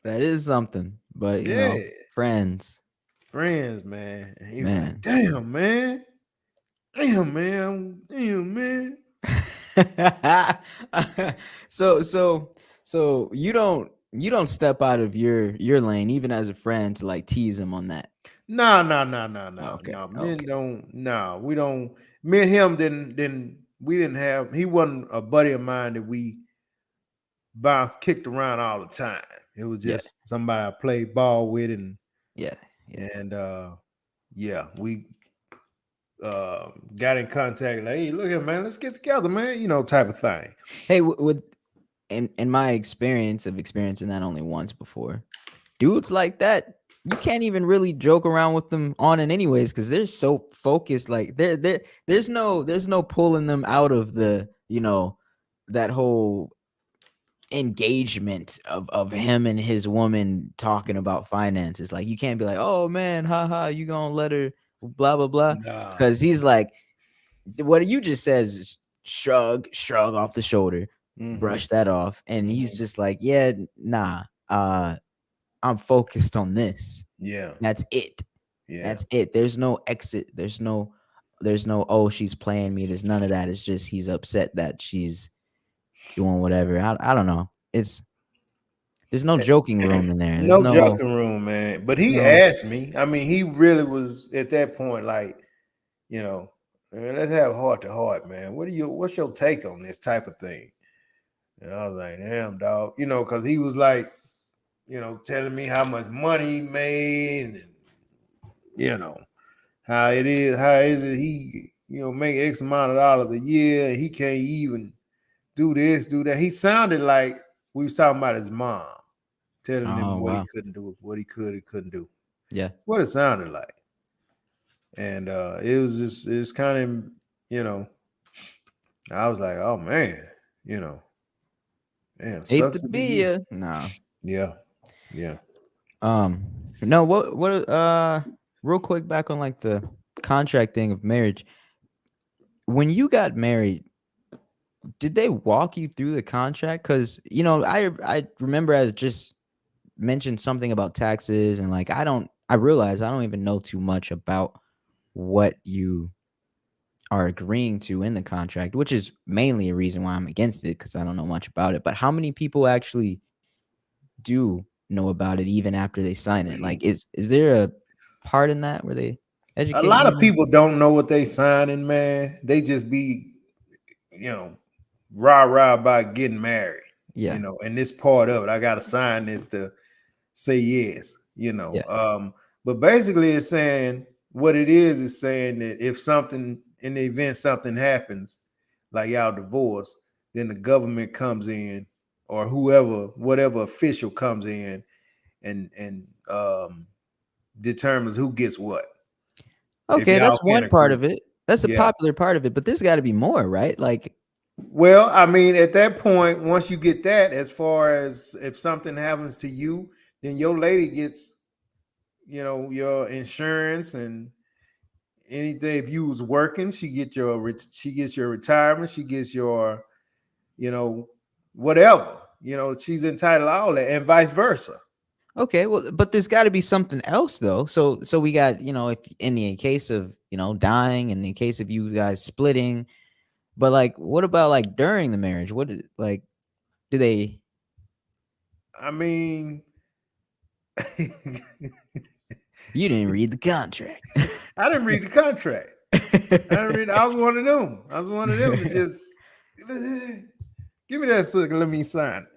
That is something. But Yeah. friends. Friends, man. And he was Man. like, damn, man. Damn, man. Damn, man. So you don't step out of your lane even as a friend to like tease him on that. No. Okay. No. Men don't. No, we don't. Me and him didn't. We didn't have. He wasn't a buddy of mine that we kicked around all the time. It was just somebody I played ball with, and Yeah. and yeah, we got in contact, like, hey, look here, man, let's get together, man, type of thing. Hey, with in my experience of experiencing that only once before, dudes like that, you can't even really joke around with them on it anyways, because they're so focused. Like there's no pulling them out of the that whole engagement of him and his woman talking about finances. Like you can't be like, oh man, haha, you gonna let her blah blah blah, Nah. because he's like, what you just says is shrug off the shoulder, brush that off, and he's just like, yeah, nah, I'm focused on this. Yeah. That's it. Yeah. That's it. There's no exit. There's no oh, she's playing me. There's none of that. It's just he's upset that she's doing whatever. I don't know. There's no joking room in there. There's No no joking room, man. But he no asked me. I mean, he really was at that point, like, man, let's have heart to heart, man. What's your take on this type of thing? And I was like, damn, dog, because he was like, telling me how much money he made, and how is it he, make X amount of dollars a year, and he can't even do this, do that. He sounded like we was talking about his mom, telling him what he couldn't do, what he could and couldn't do. Yeah. What it sounded like. And it was kind of, I was like, oh man, damn, Hate sucks to to be you. No. Yeah. Yeah. No, what real quick back on like the contract thing of marriage. When you got married, did they walk you through the contract? Because I remember I just mentioned something about taxes, and like I realize I don't even know too much about what you are agreeing to in the contract, which is mainly a reason why I'm against it, because I don't know much about it. But how many people actually do know about it even after they sign it? Like, is there a part in that where they A educate lot you of on it? people don't know what they signing, man. They just be, rah about getting married. Yeah. And this part of it, I gotta sign this to say yes, Yeah. But basically it's saying what it is saying that if something in the event something happens, like y'all divorce, then the government comes in, or whatever official comes in and determines who gets what. If Okay, y'all that's can't one part agree. of it. That's a Yeah. popular part of it, but there's got to be more, right? Like, Well, I mean, at that point, once you get that, as far as if something happens to you, then your lady gets, your insurance and anything. If you was working, she gets your retirement, she gets your, whatever. She's entitled to all that, and vice versa. okay, well, but there's got to be something else though. So we got, if in the case of, dying, in the case of you guys splitting, but like, what about like during the marriage? Like, do they? I mean, You didn't read the contract. I didn't read the contract. I was one of them. I was one of them to just give me that sucker. Let me sign it.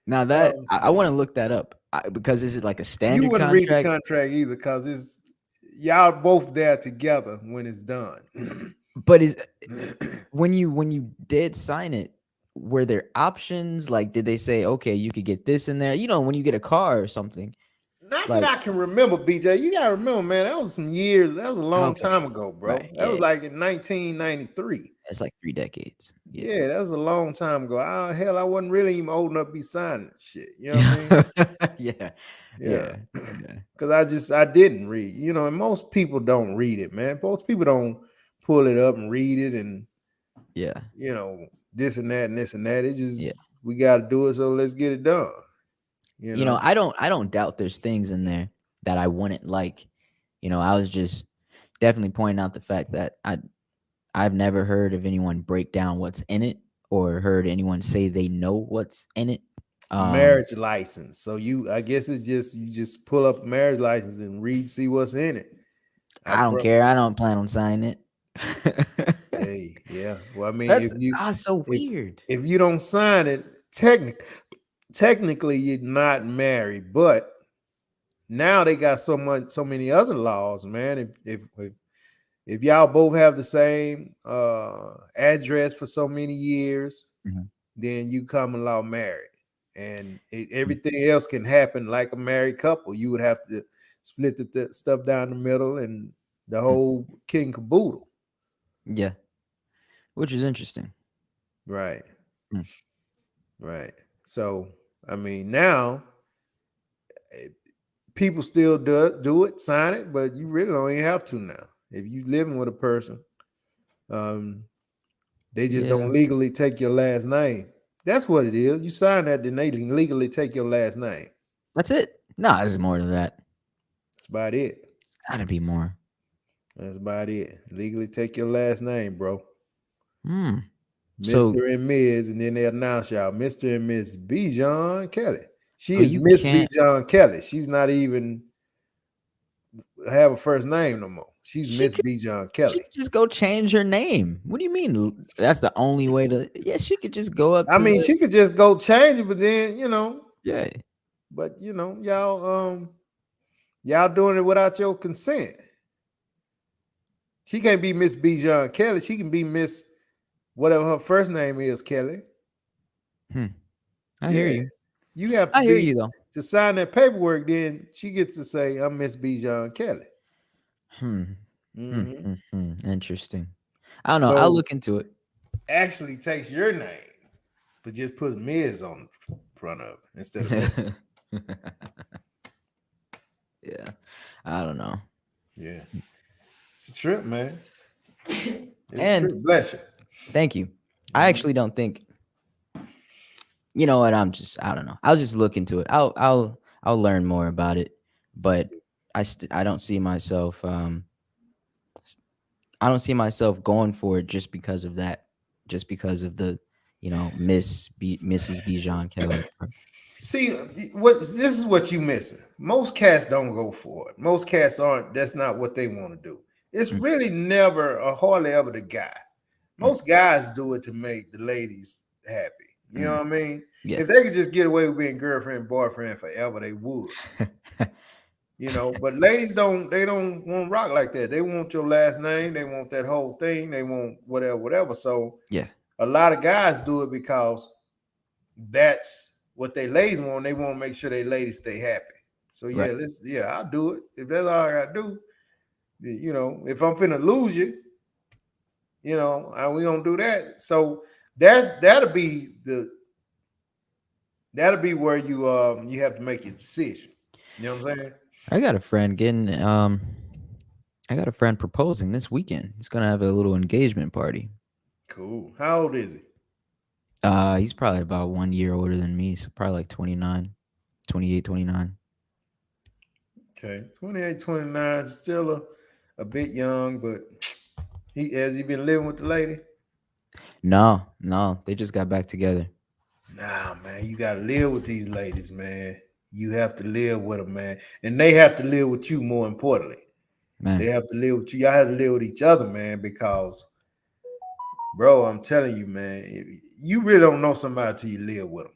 Now that I want to look that up, because is it like a You standard wouldn't read the contract? contract either, because it's y'all both there together when it's done. But is when you did sign it, were there options? Like, did they say, okay, you could get this in there? When you get a car or something. Not Like, that I can remember, BJ. You gotta remember, man, that was some years. That was a long okay, time ago, bro. right, That was yeah, like in 1993. it's like 3 decades. Yeah. Yeah, that was a long time ago. Hell, I wasn't really even old enough to be signing shit. You know what I mean? Yeah. Yeah. Yeah. Because I didn't read, and most people don't read it, man. Most people don't pull it up and read it and, Yeah. This and that and this and that. It's just, Yeah. we got to do it. So let's get it done. I don't doubt there's things in there that I wouldn't like. I was just definitely pointing out the fact that I've never heard of anyone break down what's in it, or heard anyone say they know what's in it. Marriage license. So I guess it's just, you just pull up a marriage license and read, see what's in it. I don't care. I don't plan on signing it. Hey, yeah. Well, I mean, That's so if, weird. if you don't sign it, technically you're not married, but now they got so many other laws, man. If if y'all both have the same address for so many years, Mhm. then you common law married, and everything else can happen like a married couple. You would have to split the stuff down the middle and the Mm. whole king caboodle. Yeah, which is interesting. Right, Mm. right. So I mean, now eh, people still do it, sign it, but you really don't even have to now. If you living with a person, um, they just Yeah, don't legally take your last name. That's what it is. You sign that, then they legally take your last name. that's it. No, there's more to that. That's about it. It's gotta be more. That's about it. Legally take your last name, bro. Hmm. So, Mr. and Ms. And then they announce y'all Mr. and Miss Bijan Kelly. She so is you Miss can't. Bijan Kelly. She's not even have a first name no more. She's She Miss could. Bijan She Kelly. could just go change her name. What do you mean? That's the only way to? Yeah, she could just go up I to mean, the. she could just go change it, but then Yeah. but y'all doing it without your consent. She can't be Miss Bijan Kelly. She can be Miss whatever her first name is, Kelly. Hmm. I hear Yeah. you. You have to I hear be you though. to sign that paperwork, then she gets to say, I'm Miss Bijan Kelly. Hmm. Hmm. Hmm. Hmm. Hmm. Interesting. I don't know. I'll So look into it. actually takes your name, but just puts Ms. on the front of it instead of Mr. Yeah. I don't know. Yeah. It's a trip, man. It's a And trip. Bless you. thank you. I Mhm. actually don't think. You know what? I don't know. I'll just look into it. I'll learn more about it. But I don't see myself. I don't see myself going for it just because of that. Just because of the, Mrs. Bijan Kelly. See, what this is what you missing. Most cats don't go for it. Most cats aren't. That's not what they want to do. It's Mm, really never or hardly ever the guy. mm, Most guys do it to make the ladies happy. You know mm. what I mean? Yeah. If they could just get away with being girlfriend and boyfriend forever, they would. But ladies don't. They don't want to rock like that. They want your last name. They want that whole thing. They want whatever, whatever. So Yeah. a lot of guys do it because that's what they ladies want. They want to make sure they ladies stay happy. So Right. I'll do it. If that's all I gotta do, if I'm finna lose you, we don't do that. So that'll be where you have to make your decision. You know what I'm saying? I got a friend getting I got a friend proposing this weekend. He's gonna have a little engagement party. Cool. How old is he? He's probably about 1 year older than me, so probably like 29, 28, 29. Okay. 28, 29 is still a bit young, but he has he been living with the lady? No, no, they just got back together. Nah, man, you gotta live with these ladies, man. You have to live with them, man, and they have to live with you. More importantly, they Man. have to live with you. Y'all have to live with each other, man. Because, bro, I'm telling you, man, you really don't know somebody till you live with them.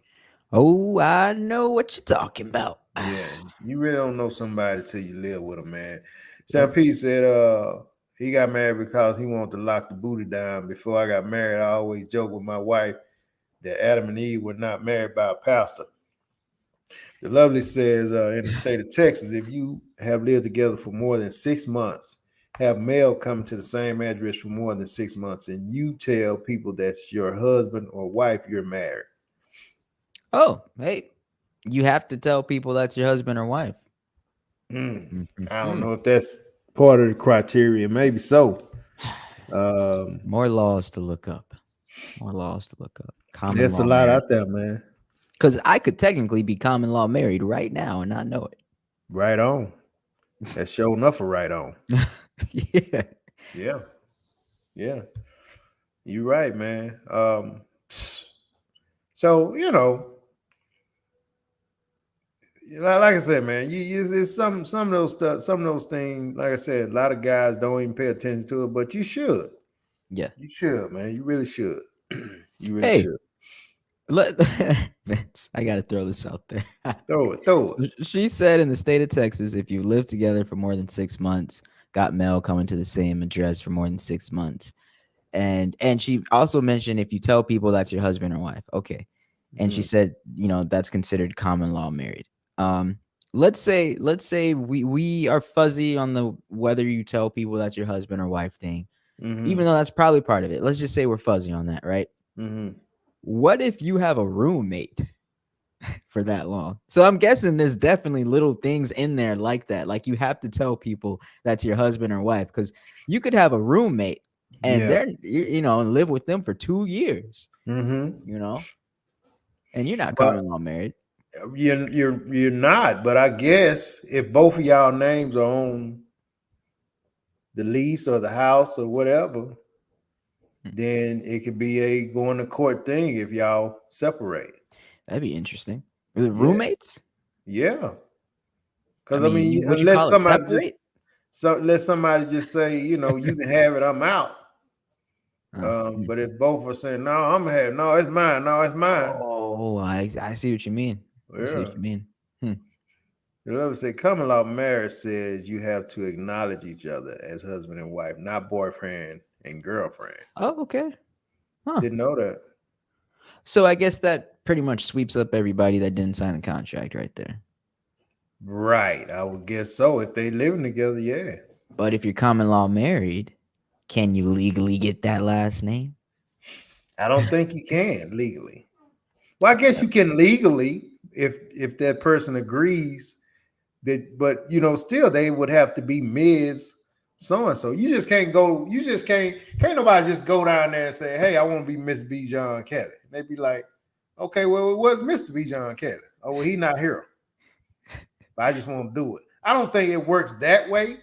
Oh, I know what you're talking about. Yeah, you really don't know somebody till you live with them, man. Sam Yep. P said, he got married because he wanted to lock the booty down. Before I got married, I always joke with my wife that Adam and Eve were not married by a pastor. The lovely says in the state of Texas, if you have lived together for more than 6 months, have mail coming to the same address for more than 6 months, and you tell people that's your husband or wife, you're married. Oh, hey, you have to tell people that's your husband or wife. I don't Mhm. know if that's part of the criteria. Maybe so. Um, More laws to look up. More laws to look up. Common there's a law lot marriage. out there, man. Because I could technically be common law married right now and not know Right on. That's sure enough a right on. it. Yeah. Yeah. Yeah. You're right, man. So, like I said, man, it's some of those stuff, some of those things. Like I said, a lot of guys don't even pay attention to it, but you should. Yeah. You should, man. You really should. You really Hey, should. let, Vince, I got to throw this out there. Throw it. She said in the state of Texas, if you live together for more than 6 months, got mail coming to the same address for more than 6 months. And she also mentioned if you tell people that's your husband or wife. Okay. And she said, that's considered common law married. Let's say we are fuzzy on the whether you tell people that's your husband or wife thing, even though that's probably part of it. Let's just say we're fuzzy on that, right? What if you have a roommate for that long? So I'm guessing there's definitely little things in there like that. Like you have to tell people that's your husband or wife, because you could have a roommate and they're live with them for 2 years, and you're not But common law married. you're not. But I guess if both of y'all names are on the lease or the house or whatever, then it could be a going to court thing if y'all separate. That'd be interesting. The roommates? Yeah. Because I mean, would you unless call it somebody separate? let somebody just say, you can have it, I'm out. Oh. But if both are saying, no, I'm gonna have, no, it's mine, no, it's mine. Oh, I see what you mean. I see Yeah. what you mean. The letter say common law marriage says you have to acknowledge each other as husband and wife, not boyfriend and girlfriend. Oh, okay. Huh. Didn't know that. So I guess that pretty much sweeps up everybody that didn't sign the contract right there. Right. I would guess so. If they living together, yeah. But if you're common law married, can you legally get that last name? I don't think you can legally. Well, I guess you can legally if that person agrees that, but still they would have to be Ms. So and so. You just can't go. You just can't nobody just go down there and say, "Hey, I want to be Miss Bijan Kelly." They'd be like, "Okay, well, it was Mr. Bijan Kelly. Oh, well, he not here. But I just want to do it." I don't think it works that way.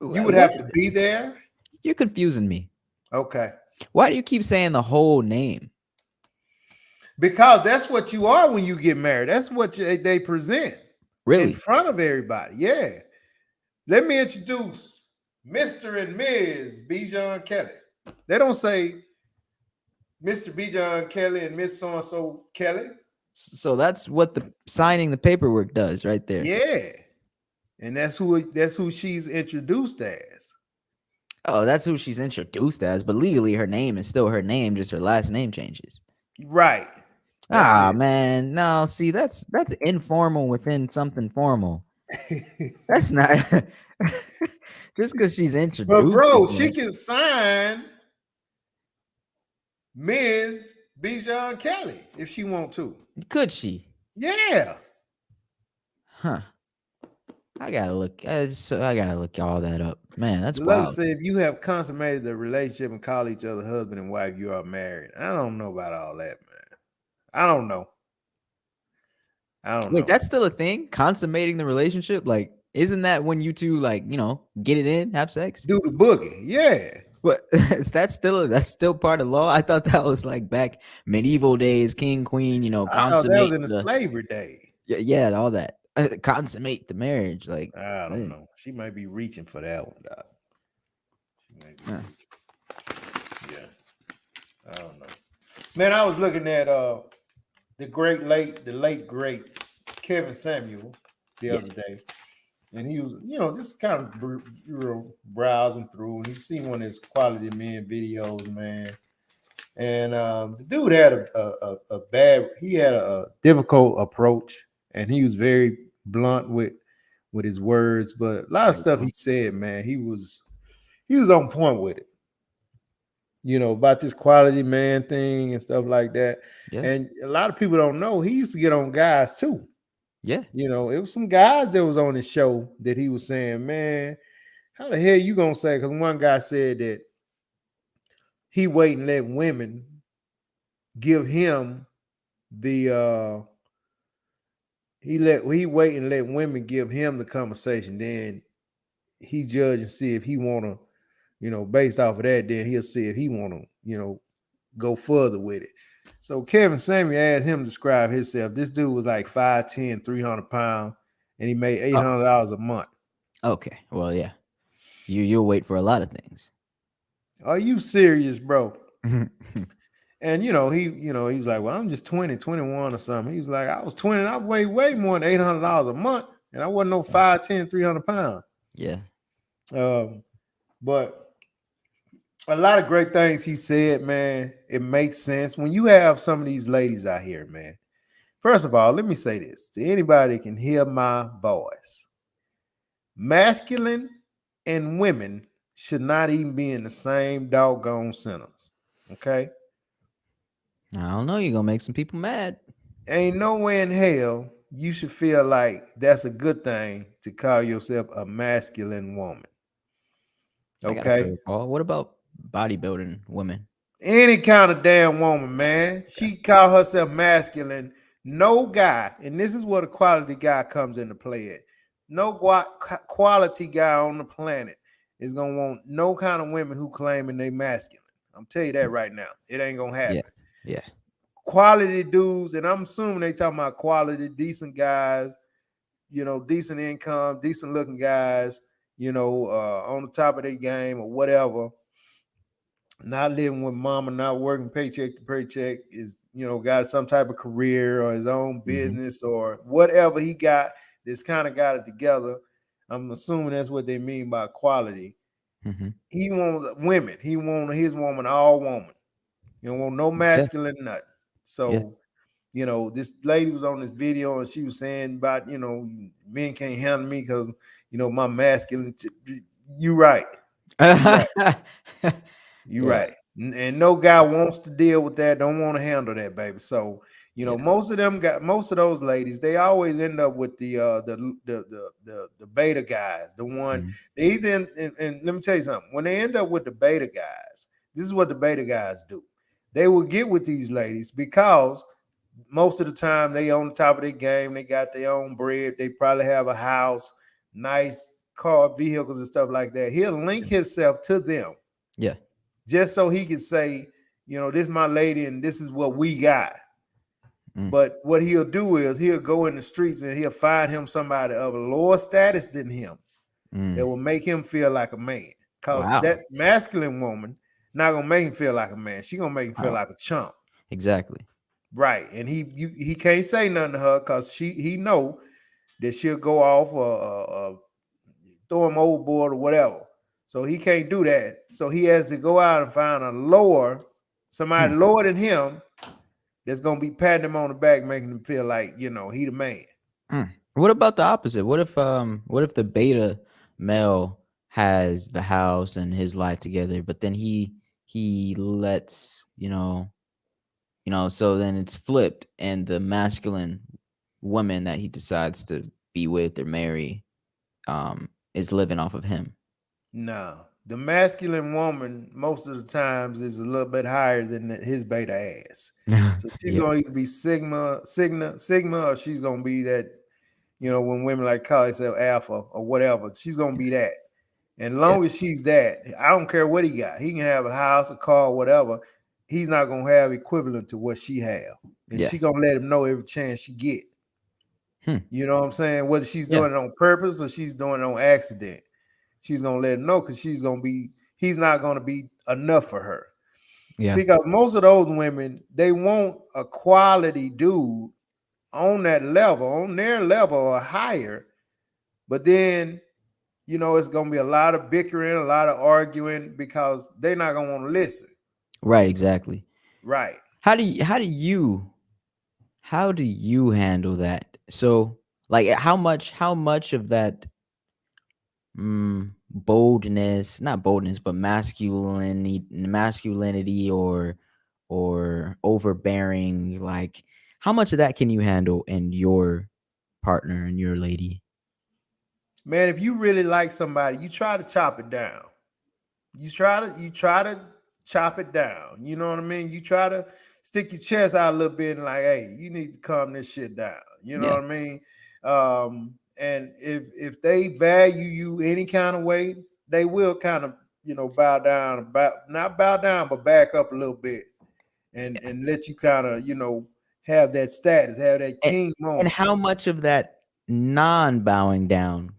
You would have to be there. You're confusing me. Okay. Why do you keep saying the whole name? Because that's what you are when you get married. That's what they present. Really? In front of everybody. Yeah. Let me introduce Mr. and Ms. Bijan Kelly. They don't say Mr. Bijan Kelly and Miss So-and-so Kelly. So that's what the signing the paperwork does right there. Yeah. And that's who she's introduced as. Oh, that's who she's introduced as, but legally her name is still her name, just her last name changes. Right. That's man. No, see, that's informal within something formal. That's not just because she's introduced. But bro, she can sign Ms. Bijan Kelly if she want to. Could she? Yeah. Huh. I gotta look all that up. Man, that's The letter wild. said if you have consummated the relationship and call each other husband and wife, you are married. I don't know about all that, man. I don't know. Wait, that's still a thing? Consummating the relationship? Like, isn't that when you two get it in, have sex? Do the boogie, yeah. But that's still part of law. I thought that was like back medieval days, king, queen, consummate. That was in the slavery day. Yeah, all that. Consummate the marriage. Like, I don't know. She might be reaching for that one, Doc. She might be reaching. Yeah. I don't know. Man, I was looking at the late great Kevin Samuel the other day. And he was, just kind of browsing through, and he seen one of his Quality Men videos, man. And the dude had a difficult approach, and he was very blunt with his words. But a lot of stuff he said, man, he was on point with it. About this quality man thing and stuff like that. Yeah. And a lot of people don't know he used to get on guys too. Yeah. It was some guys that was on his show that he was saying, man, how the hell you gonna say? Because one guy said that he wait and let women give him the he wait and let women give him the conversation. Then he judge and see if he wanna, based off of that, then he'll see if he wanna, go further with it. So Kevin Samuel asked him to describe himself. This dude was like 5'10", 300 pounds, and he made $800 a month. Okay. Well, yeah. You'll wait for a lot of things. Are you serious, bro? And he was like, well, I'm just 20, 21 or something. He was like, I was 20 and I weighed way more than $800 a month, and I wasn't no 5'10", 300 pounds. Yeah. But a lot of great things he said, man. It makes sense when you have some of these ladies out here, man. First of all, let me say this to anybody that can hear my voice. Masculine and women should not even be in the same doggone sentence. Okay? I don't know. You're gonna make some people mad. Ain't no way in hell you should feel like that's a good thing to call yourself a masculine woman. I got a Okay? curveball. What about bodybuilding women? Any kind of damn woman, man. Okay. She call herself masculine. No guy, and this is where the quality guy comes into play at. No quality guy on the planet is gonna want no kind of women who claiming they masculine. I'm tell you that right now. It ain't gonna Yeah. happen. Yeah. Quality dudes, and I'm assuming they talking about quality, decent guys, decent income, decent looking guys, on the top of their game or whatever, not living with mama, not working paycheck to paycheck, is got some type of career or his own Mm-hmm. business or whatever he got that's kind of got it together. I'm assuming that's what they mean by quality. Mm-hmm. He wants women. He want his woman all woman. You don't want no Yeah. masculine nothing. Yeah. So, this lady was on this video and she was saying about, men can't handle me because, my masculine. You right. You right. You're Yeah. right. And no guy wants to deal with that, don't want to handle that, baby. So, Yeah. most of those ladies, they always end up with the beta guys, the one Mm-hmm. they either and let me tell you something. When they end up with the beta guys, this is what the beta guys do. They will get with these ladies because most of the time they on the top of their game, they got their own bread, they probably have a house, nice car, vehicles, and stuff like that. He'll link himself to them Yeah. just so he can say, this is my lady and this is what we got. Mm. But what he'll do is he'll go in the streets and he'll find him somebody of a lower status than him that Mm. will make him feel like a man. Because Wow. that masculine woman not gonna make him feel like a man. She gonna make him feel Wow. like a chump. Exactly. Right. And he can't say nothing to her because he know that she'll go off or throw him overboard or whatever. So he can't do that. So he has to go out and find somebody Hmm. lower than him that's gonna be patting him on the back, making him feel like he the man. Mm. What about the opposite? What if the beta male has the house and his life together, but then he lets, so then it's flipped and the masculine woman that he decides to be with or marry is living off of him. No, the masculine woman most of the times is a little bit higher than his beta ass. So she's Yeah. gonna either be sigma, or she's gonna be that, when women like call herself alpha or whatever, she's gonna be that. And Yeah. long as she's that, I don't care what he got. He can have a house, a car, whatever. He's not gonna have equivalent to what she have, and Yeah. she gonna let him know every chance she get. Hmm. You know what I'm saying? Whether she's Yeah. doing it on purpose or she's doing it on accident, she's gonna let him know because he's not gonna be enough for her. Yeah. See, because most of those women, they want a quality dude on that level, on their level or higher, but then it's gonna be a lot of bickering, a lot of arguing because they're not gonna want to listen. Right, exactly. Right. How do you handle that? So, like, how much of that boldness, not boldness, but masculinity or overbearing, like how much of that can you handle in your partner and your lady? Man, if you really like somebody, you try to chop it down. You try to chop it down. You know what I mean? You try to stick your chest out a little bit and like, hey, you need to calm this shit down. You know Yeah. what I mean? And if they value you any kind of way, they will kind of bow down, not bow down, but back up a little bit and let you kind of have that status, have that And, king and moment. how much of that non-bowing down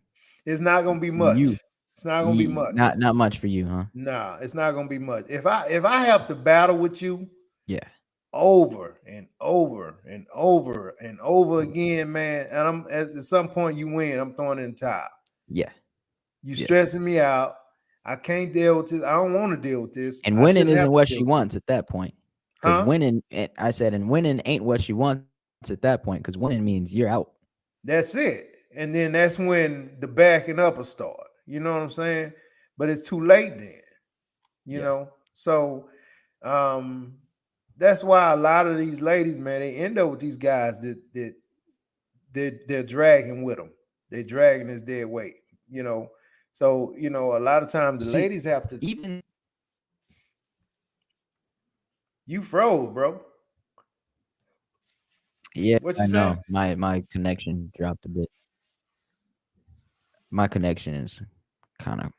It's not gonna be can you much. It's not gonna be much. not much for you, huh? Nah, it's not gonna be much. If I have to battle with you Yeah. over and over and over and over again, man, and at some point you win, I'm throwing in the towel. Yeah. You Yeah. stressing me out. I can't deal with this. I don't want to deal with this. And I winning shouldn't have isn't to what deal she with this. wants at that point. Because Huh? winning, I said, and winning ain't what she wants at that point. Because winning means you're out. That's it. And then that's when the backing up will start. You know what I'm saying? But it's too late then, you Yeah. know? So um that's why a lot of these ladies, man, they end up with these guys that they're dragging with them. They're dragging this dead weight, you know. So, a lot of times the See, ladies have to. even You froze, bro. yeah, What I you say? know my connection dropped a bit. My connection is kind of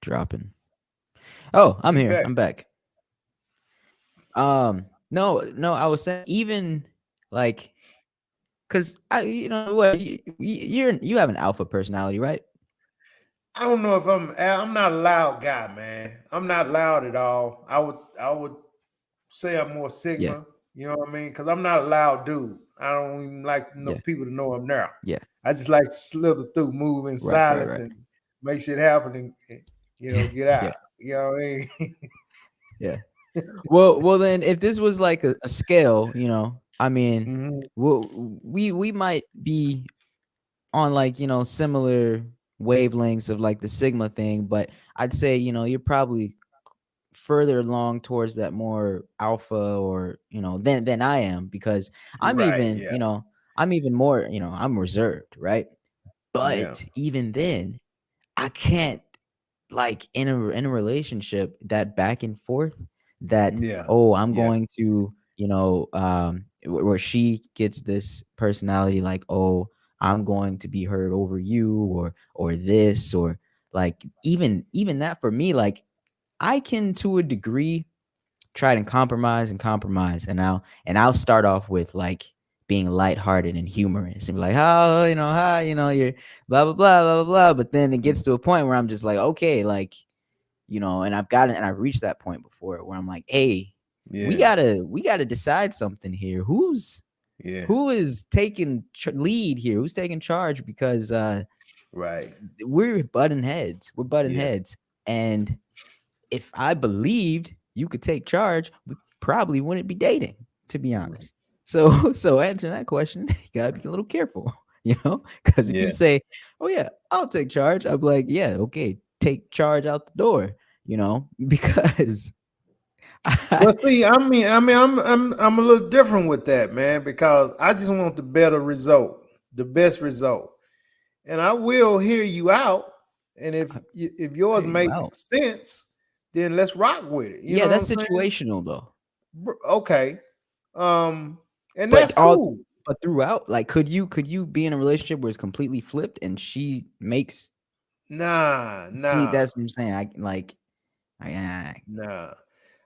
dropping. Oh, I'm You here. back. I'm back. No, I was saying even like, cause you know what, you have an alpha personality, right? I don't know if I'm not a loud guy, man. I'm not loud at all. I would say I'm more Yeah, Sigma, you know what I mean? Because I'm not a loud dude. I don't even like yeah, people to know I'm there. yeah. I just like to slither through, move in Right, right, silence, right. and make shit happen and get Yeah, out. You know what I mean? yeah. Well, then if this was like a scale, I mean, Hmm. we might be on like similar wavelengths of like the Sigma thing, but I'd say you're probably further along towards that more alpha or than I am because I'm Right. even Yeah. I'm even more I'm reserved, right? Yeah. But even then I can't, like, in a relationship, that back and forth, that, Yeah. oh, I'm Yeah. going to where she gets this personality like, oh, I'm going to be heard over you, or this, or like even that for me, like, I can, to a degree, try to compromise, and I'll start off with like being lighthearted and humorous and be like, oh, hi, you're blah blah blah blah blah blah. But then it gets to a point where I'm just like, okay, like, and I've reached that point before where I'm like, hey, we Yeah. gotta decide something here. Yeah. Who is taking lead here? Who's taking charge? Because Right. we're butting heads. We're butting Yeah. heads, and if I believed you could take charge, we probably wouldn't be dating, to be honest. So, so answering that question, you gotta be a little careful, because if you Yeah. say, "Oh yeah, I'll take charge," I'm like, "Yeah, okay, take charge out the door," because I, Well, see, I'm a little different with that, man, because I just want the better result, the best result, and I will hear you out. And if I yours hear you makes out. sense, then let's rock with it. You Yeah, know what that's I'm saying? situational though. Okay, and But that's cool. throughout, like, could you be in a relationship where it's completely flipped and she makes? Nah, See, nah, that's what I'm saying. I nah.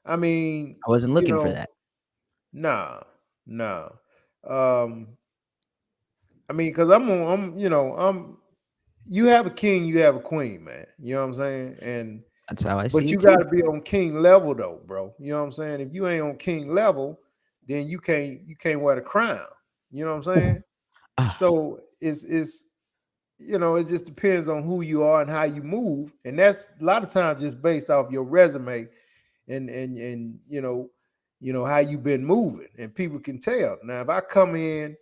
I mean, I wasn't looking for that. nah, nah. Um, I mean, because I'm you have a king, you have a queen, man. You know what I'm saying? That's how I But see you it got too. to be on king level though, bro. You know what I'm saying? If you ain't on king level, then you can't wear the crown. You know what I'm Ooh, saying? ah, So it just depends on who you are and how you move, and that's a lot of times just based off your resume and how you've been moving, and people can tell. Now, if I come in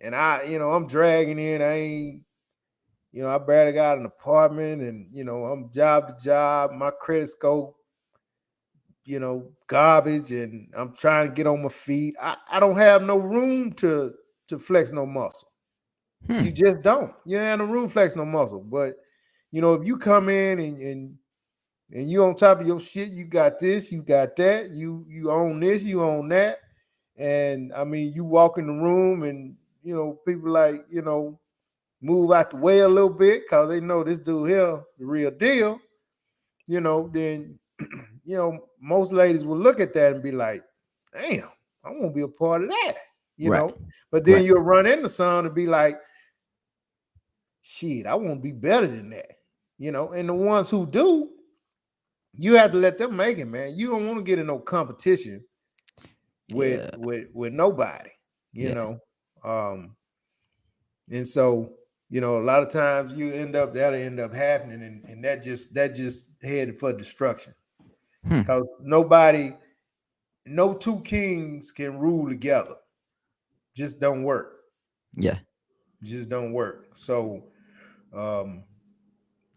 and I'm dragging in, I ain't. I barely got an apartment and, I'm job to job. My credit score, garbage, and I'm trying to get on my feet. I don't have no room to flex no muscle. You hmm. just don't. You ain't have no room to flex no muscle. But, if you come in and you on top of your shit, you got this, you got that, you own this, you own that. And I mean, you walk in the room and, people like, move out the way a little bit because they know this dude here, the real deal, then, most ladies will look at that and be like, damn, I won't be a part of that, you Right, know. But then right. you'll run into some and be like, shit, I won't be better than that, And the ones who do, you have to let them make it, man. You don't want to get in no competition with Yeah, with with nobody, you yeah. know. Um, and so A lot of times that'll end up happening, and that just headed for destruction. Hmm. Because no two kings can rule together. Just don't work. Yeah. Just don't work. So, um,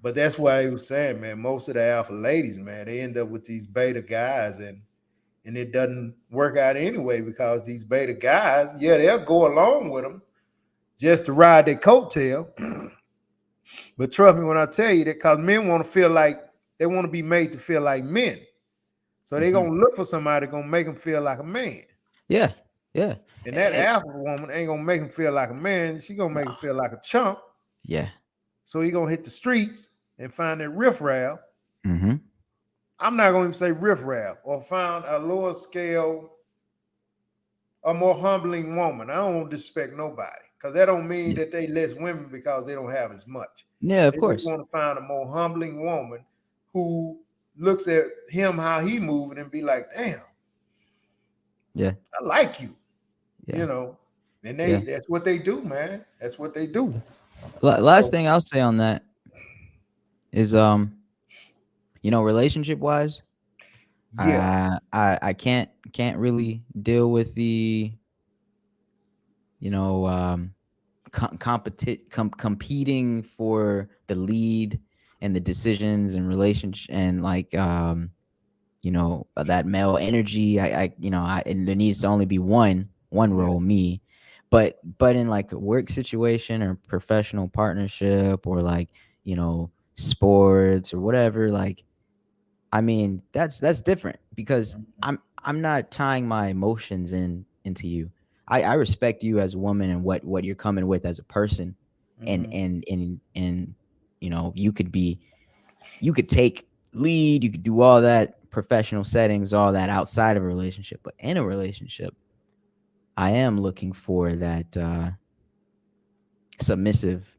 but that's why they was saying, man, most of the alpha ladies, man, they end up with these beta guys, and it doesn't work out anyway because these beta guys, yeah, they'll go along with them just to ride their coattail. But trust me when I tell you that, because men want to feel like they want to be made to feel like men. So they're Mhm. gonna look for somebody gonna make them feel like a man. Yeah. Yeah. And that And, alpha woman ain't gonna make him feel like a man. She gonna no. make him feel like a chump. Yeah. So he gonna hit the streets and find that riffraff. Mm-hmm. I'm not gonna even say riffraff, or find a lower scale, a more humbling woman. I don't disrespect nobody, because that don't mean Yeah. that they less women because they don't have as much. Yeah, of They just course. want to find a more humbling woman who looks at him how he moving and be like, damn, Yeah. I like you. Yeah. And Yeah. that's what they do, man. That's what they do. Last So thing I'll say on that is relationship wise, yeah. I can't really deal with the you know competing for the lead and the decisions and relationship and like that male energy. And there needs to only be one Yeah. role, me. But in like a work situation or professional partnership or like sports or whatever, like I mean, that's different because I'm not tying my emotions into you. I respect you as a woman and what you're coming with as a person, and Mhm. you could take lead, you could do all that professional settings, all that outside of a relationship, but in a relationship, I am looking for that submissive,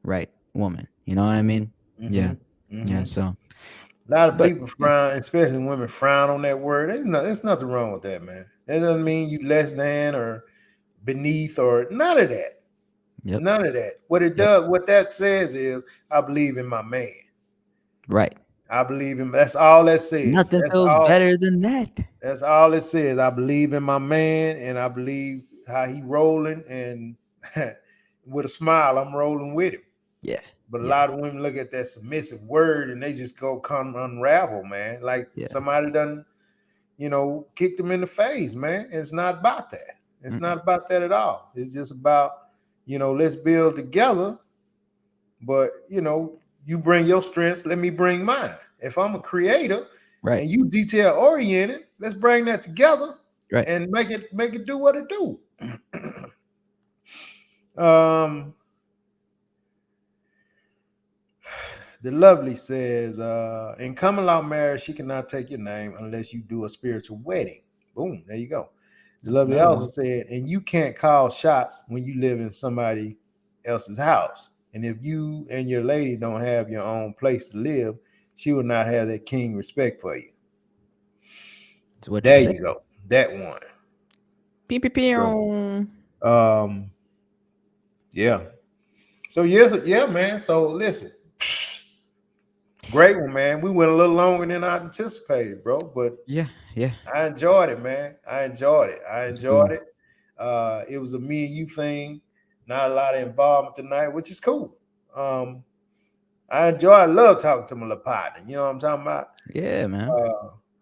right, woman. You know what I Mhm. mean? Yeah, Mhm. yeah. Mhm. So, A lot of but people yeah, frown, especially women frown on that word. There's nothing wrong with that, man. That doesn't mean you less than or beneath or none of that. yep, None of that. What it yep, does, what that says is, I believe in my man. right. I believe him. That's all that says. Nothing feels better than that. That's all it says. I believe in my man, and I believe how he rolling, and with a smile, I'm rolling with him. Yeah, But a yeah, lot of women look at that submissive word and they just go come unravel, man. Like yeah. somebody done, kicked them in the face, man. It's not about that. It's Mm-mm. not about that at all. It's just about, let's build together. But you bring your strengths, let me bring mine. If I'm a creator Right, and you detail oriented, let's bring that together right. and make it do what it do. um The lovely says, in common law marriage, she cannot take your name unless you do a spiritual wedding. Boom, there you go. The That's lovely another also one. said, and you can't call shots when you live in somebody else's house. And if you and your lady don't have your own place to live, she will not have that king respect for you. It's what you There say. you go. That one. Pew, pew, So, pew. um, yeah. So yes, yeah, man. So listen, great one, man. We went a little longer than I anticipated, bro. But Yeah, yeah. I enjoyed it, man. I enjoyed it. I It's enjoyed cool. it. It was a me and you thing, not a lot of involvement tonight, which is cool. Um, I love talking to my little partner. You know what I'm talking about? Yeah, man.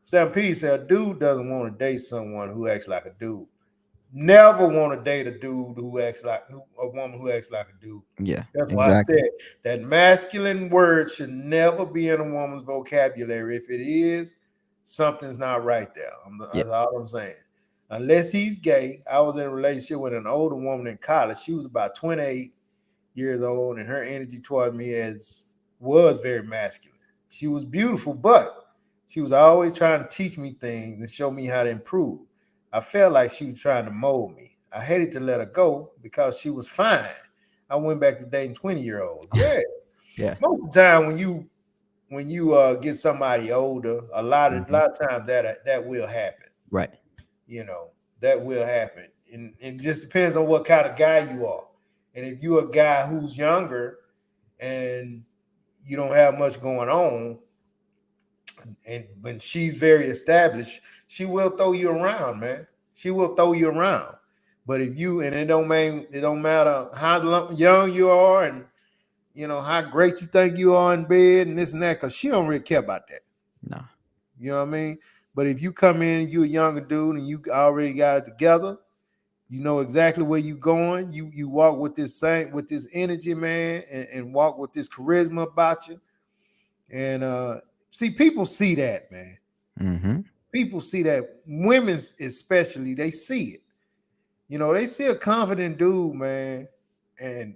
Sam P said, a dude doesn't want to date someone who acts like a dude. Never want to date a dude who acts like a woman who acts like a dude. Yeah, That's why I exactly. said that masculine word should never be in a woman's vocabulary. If it is, something's not right there. Yeah. That's all I'm saying. Unless he's gay. I was in a relationship with an older woman in college. She was about 28 years old, and her energy toward me was very masculine. She was beautiful, but she was always trying to teach me things and show me how to improve. I felt like she was trying to mold me. I hated to let her go because she was fine. I went back to dating 20-year-olds. Yeah. Yeah. Most of the time when you get somebody older, a lot of Mhm. times that will happen. Right. That will happen. And it just depends on what kind of guy you are. And if you're a guy who's younger and you don't have much going on, and when she's very established, she will throw you around, man. She will throw you around. But if you, and it don't matter how young you are and how great you think you are in bed and this and that, because she don't really care about that. No. You know what I mean? But if you come in, you a younger dude and you already got it together, you know exactly where you going. You walk with this energy, man, and walk with this charisma about you. And see, people see that, man. Mm-hmm. People see that. Women especially, they see it. They see a confident dude, man, and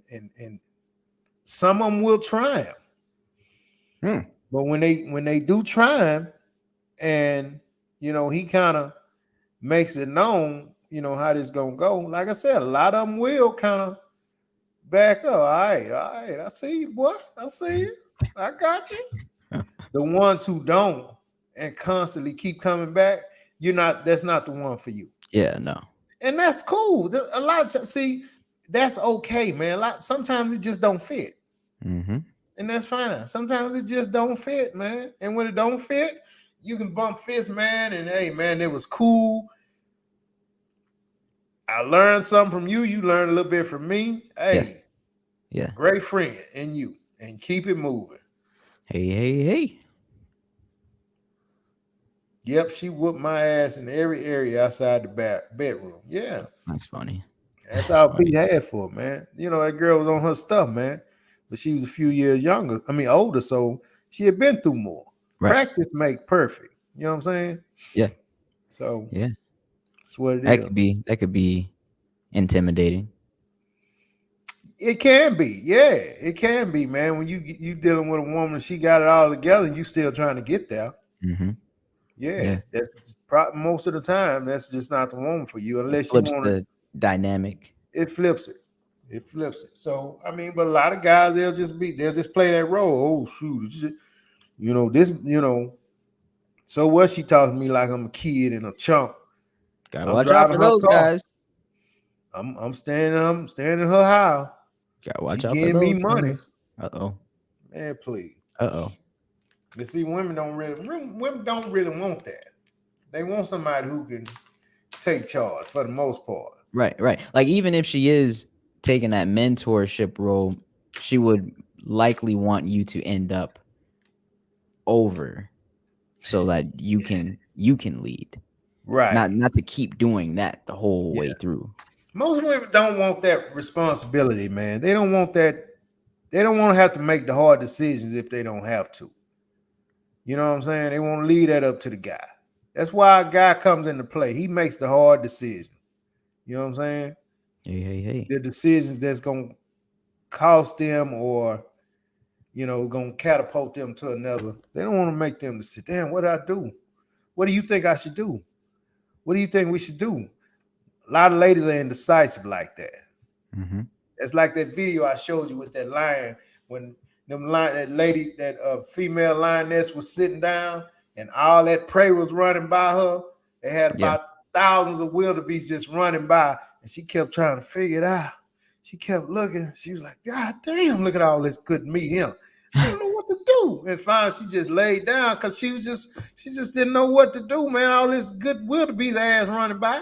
some of them will try him. But when they do try him, and he kind of makes it known, how this gonna go. Like I said, a lot of them will kind of back up. All right, I see you, boy. I see you. I got you. The ones who don't and constantly keep coming back, that's not the one for you. Yeah, no. And that's cool. A lot of see, that's okay, man. Sometimes it just don't fit. Mm-hmm. And that's fine. Sometimes it just don't fit, man. And when it don't fit, you can bump fists, man. And hey, man, it was cool. I learned something from you. You learned a little bit from me. Hey, yeah. Great friend in you. And keep it moving. Hey. Yep, she whooped my ass in every area outside the bedroom. Yeah. That's funny. That's all Pete had for, man. That girl was on her stuff, man. But she was a few years older, so she had been through more. Right. Practice make perfect. You know what I'm saying? Yeah. So yeah, that's what it is. That could be intimidating. It can be, yeah. It can be, man. When you dealing with a woman, she got it all together, and you still trying to get there. Mm-hmm. Yeah, that's most of the time. That's just not the woman for you, unless you want the dynamic. It flips it. So but a lot of guys they'll just play that role. Oh shoot, this. So what she talking to me like I'm a kid and a chump. Gotta watch out for those guys. I'm standing in her house. Gotta watch out for those me money. Uh-oh. Man, please. Uh-oh. You see, women don't really want that. They want somebody who can take charge for the most part. Right. Like even if she is taking that mentorship role, she would likely want you to end up over so that you can lead. Right. Not to keep doing that the whole way through. Most women don't want that responsibility, man. They don't want that. They don't want to have to make the hard decisions if they don't have to. You know what I'm saying? They want to leave that up to the guy. That's why a guy comes into play. He makes the hard decision. You know what I'm saying? Hey. The decisions that's going to cost them or, going to catapult them to another. They don't want to make them to sit, damn, what do I do? What do you think I should do? What do you think we should do? A lot of ladies are indecisive like that. Mm-hmm. It's like that video I showed you with that lion when that female lioness was sitting down and all that prey was running by her. They had about thousands of wildebeest just running by, and she kept trying to figure it out. She kept looking. She was like, God damn, look at all this good meat here. I don't know what to do. And finally, she just laid down because she just didn't know what to do, man. All this good wildebeest ass running by.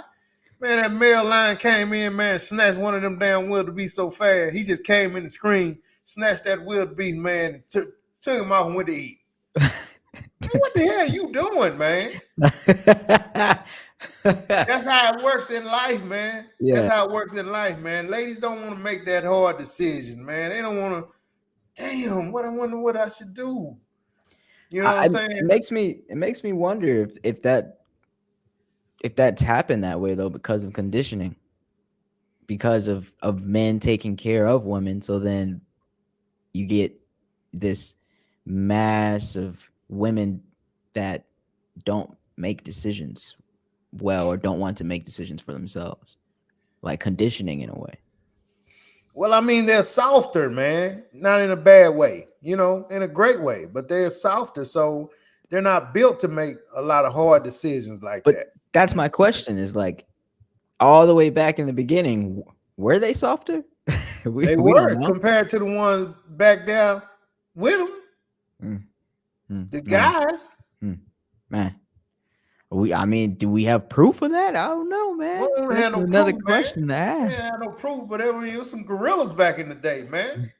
Man, that male lion came in, man, snatched one of them damn wildebeest so fast. He just came in the screen, snatched that wildebeest, man, and took him off and went to eat. Man, what the hell you doing, man? That's how it works in life, man. Yeah. That's how it works in life, man. Ladies don't want to make that hard decision, man. They don't want to, damn, I wonder what I should do. You know what I'm saying? It makes me wonder if that's happened that way though, because of conditioning, because of men taking care of women. So then you get this mass of women that don't make decisions well or don't want to make decisions for themselves, like conditioning in a way. Well, I mean, they're softer, man, not in a bad way, in a great way, but they're softer. So they're not built to make a lot of hard decisions like that. That's my question is like all the way back in the beginning, were they softer? They we don't were know. compared to the ones back there with them. The Man, guys. man. I mean, do we have proof of that? I don't know, man. We don't have That's no another proof, man. question to We didn't ask. have no proof, but it was some gorillas back in the day, man.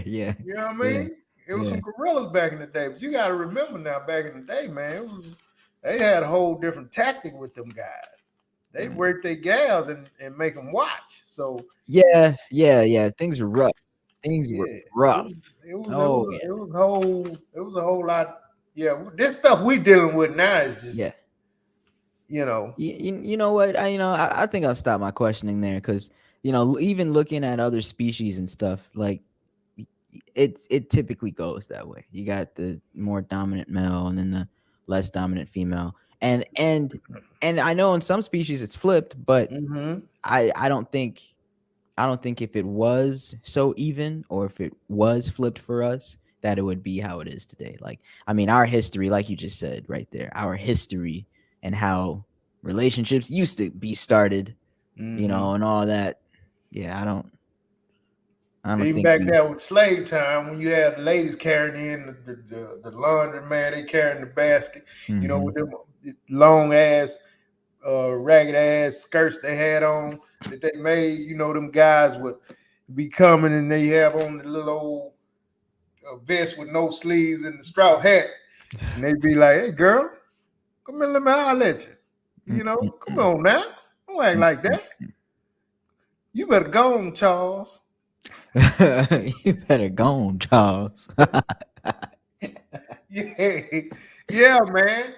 Yeah, You know what I yeah, mean? It was yeah. some gorillas back in the day. But you got to remember now, back in the day, man, they had a whole different tactic with them guys. They work their gals and make them watch. So Yeah. Things were rough. Things were yeah, rough. it was Oh yeah, a whole lot. Yeah, this stuff we dealing with now is yeah. just you know. You know what? I think I'll stop my questioning there because even looking at other species and stuff like it typically goes that way. You got the more dominant male and then the less dominant female, and I know in some species it's flipped, but Mm-hmm. I don't think if it was so even or if it was flipped for us that it would be how it is today. Like, I mean, our history, like you just said right there, our history and how relationships used to be started, Mm-hmm. and all that. Yeah, I don't Even think back we. there with slave time, when you had the ladies carrying in the laundry, man, they carrying the basket, with Mhm. them long ass, ragged ass skirts they had on that they made. Them guys would be coming and they have on the little old vest with no sleeves and the straw hat, and they'd be like, "Hey, girl, come here, let me holler at you. Come on now, don't act like that. You better go on, Charles." You better go on, Charles. Yeah, yeah, man.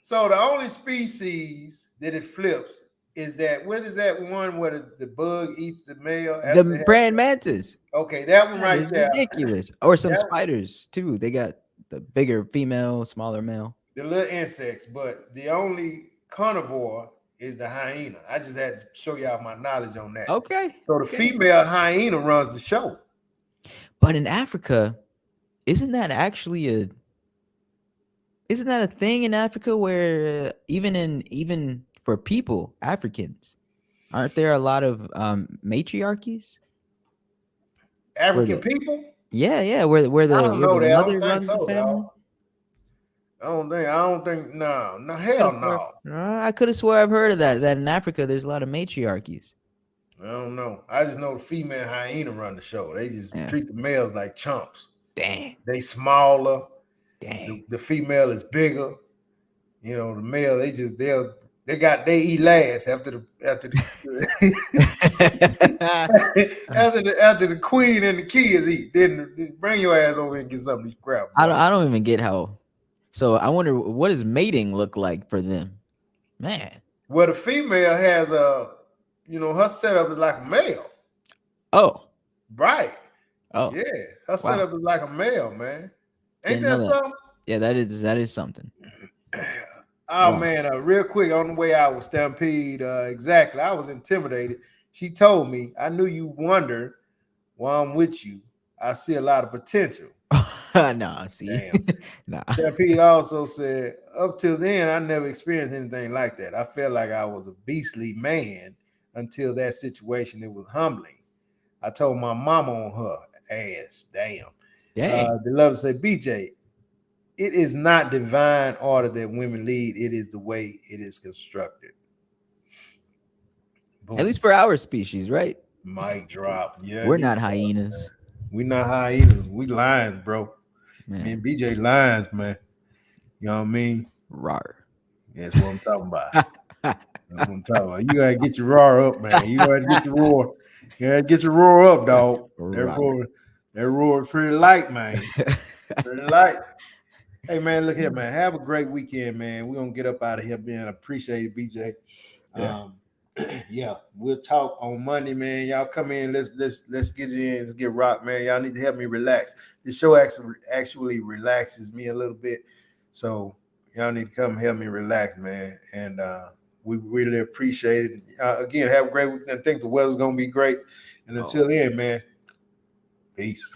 So the only species that it flips is that what is that one where the bug eats the male The after they have praying mantis. okay, that one That right is there. ridiculous. Or some That spiders too. They got the bigger female, smaller male. the little insects, but the only carnivore is the hyena. I just had to show y'all my knowledge on that. Okay. So the Okay. female hyena runs the show. But in Africa, isn't that actually a isn't that a thing in Africa where even for people, Africans, aren't there a lot of matriarchies where African the people? where I the don't where know the that. I mother don't think runs the so, dog. family? I don't think. No, no, Could hell have swore no. I could have swore I've heard of that in Africa there's a lot of matriarchies. I don't know. I just know the female hyena run the show. They just Yeah. treat the males like chumps. Dang. They smaller. Dang. The female is bigger. The male they eat last after the after the queen and the kids eat. Then bring your ass over and get something to scrap, boy. I don't even get how. So I wonder what does mating look like for them, man. Well, the female has her setup is like a male, Oh, right? oh, Yeah, her wow. setup is like a male, man. Ain't Didn't that know that. something? Yeah, that is something. Oh Wow. man, real quick on the way out with Stampede, exactly. I was intimidated. She told me, I knew you wondered why I'm with you. I see a lot of potential. Nah, see, Damn. nah. Stampede also said, up till then, I never experienced anything like that. I felt like I was a beastly man until that situation. It was humbling. I told my mama on her ass. Damn. Dang. The love to say, BJ, it is not divine order that women lead. It is the way it is constructed. At Boom. least for our species, right? Mic drop. Yeah, We're he's not hyenas, we not hyenas. We lions, bro. Me and man. BJ lions, man. You know what I mean? Rar. That's what I'm talking about. That's what I'm talking about. You gotta get your roar up, man. You gotta get your roar. You gotta get your roar up, dog. Rar. That roar is pretty light, man. Pretty light. Hey man, look here, man. Have a great weekend, man. We're gonna get up out of here, man. Appreciate it, BJ. Yeah. Yeah, we'll talk on Monday, man. Y'all come in. Let's get it in. Let's get rock, man. Y'all need to help me relax. This show actually relaxes me a little bit. So y'all need to come help me relax, man. And we really appreciate it. Again, have a great weekend. I think the weather's gonna be great. And until then, man, peace.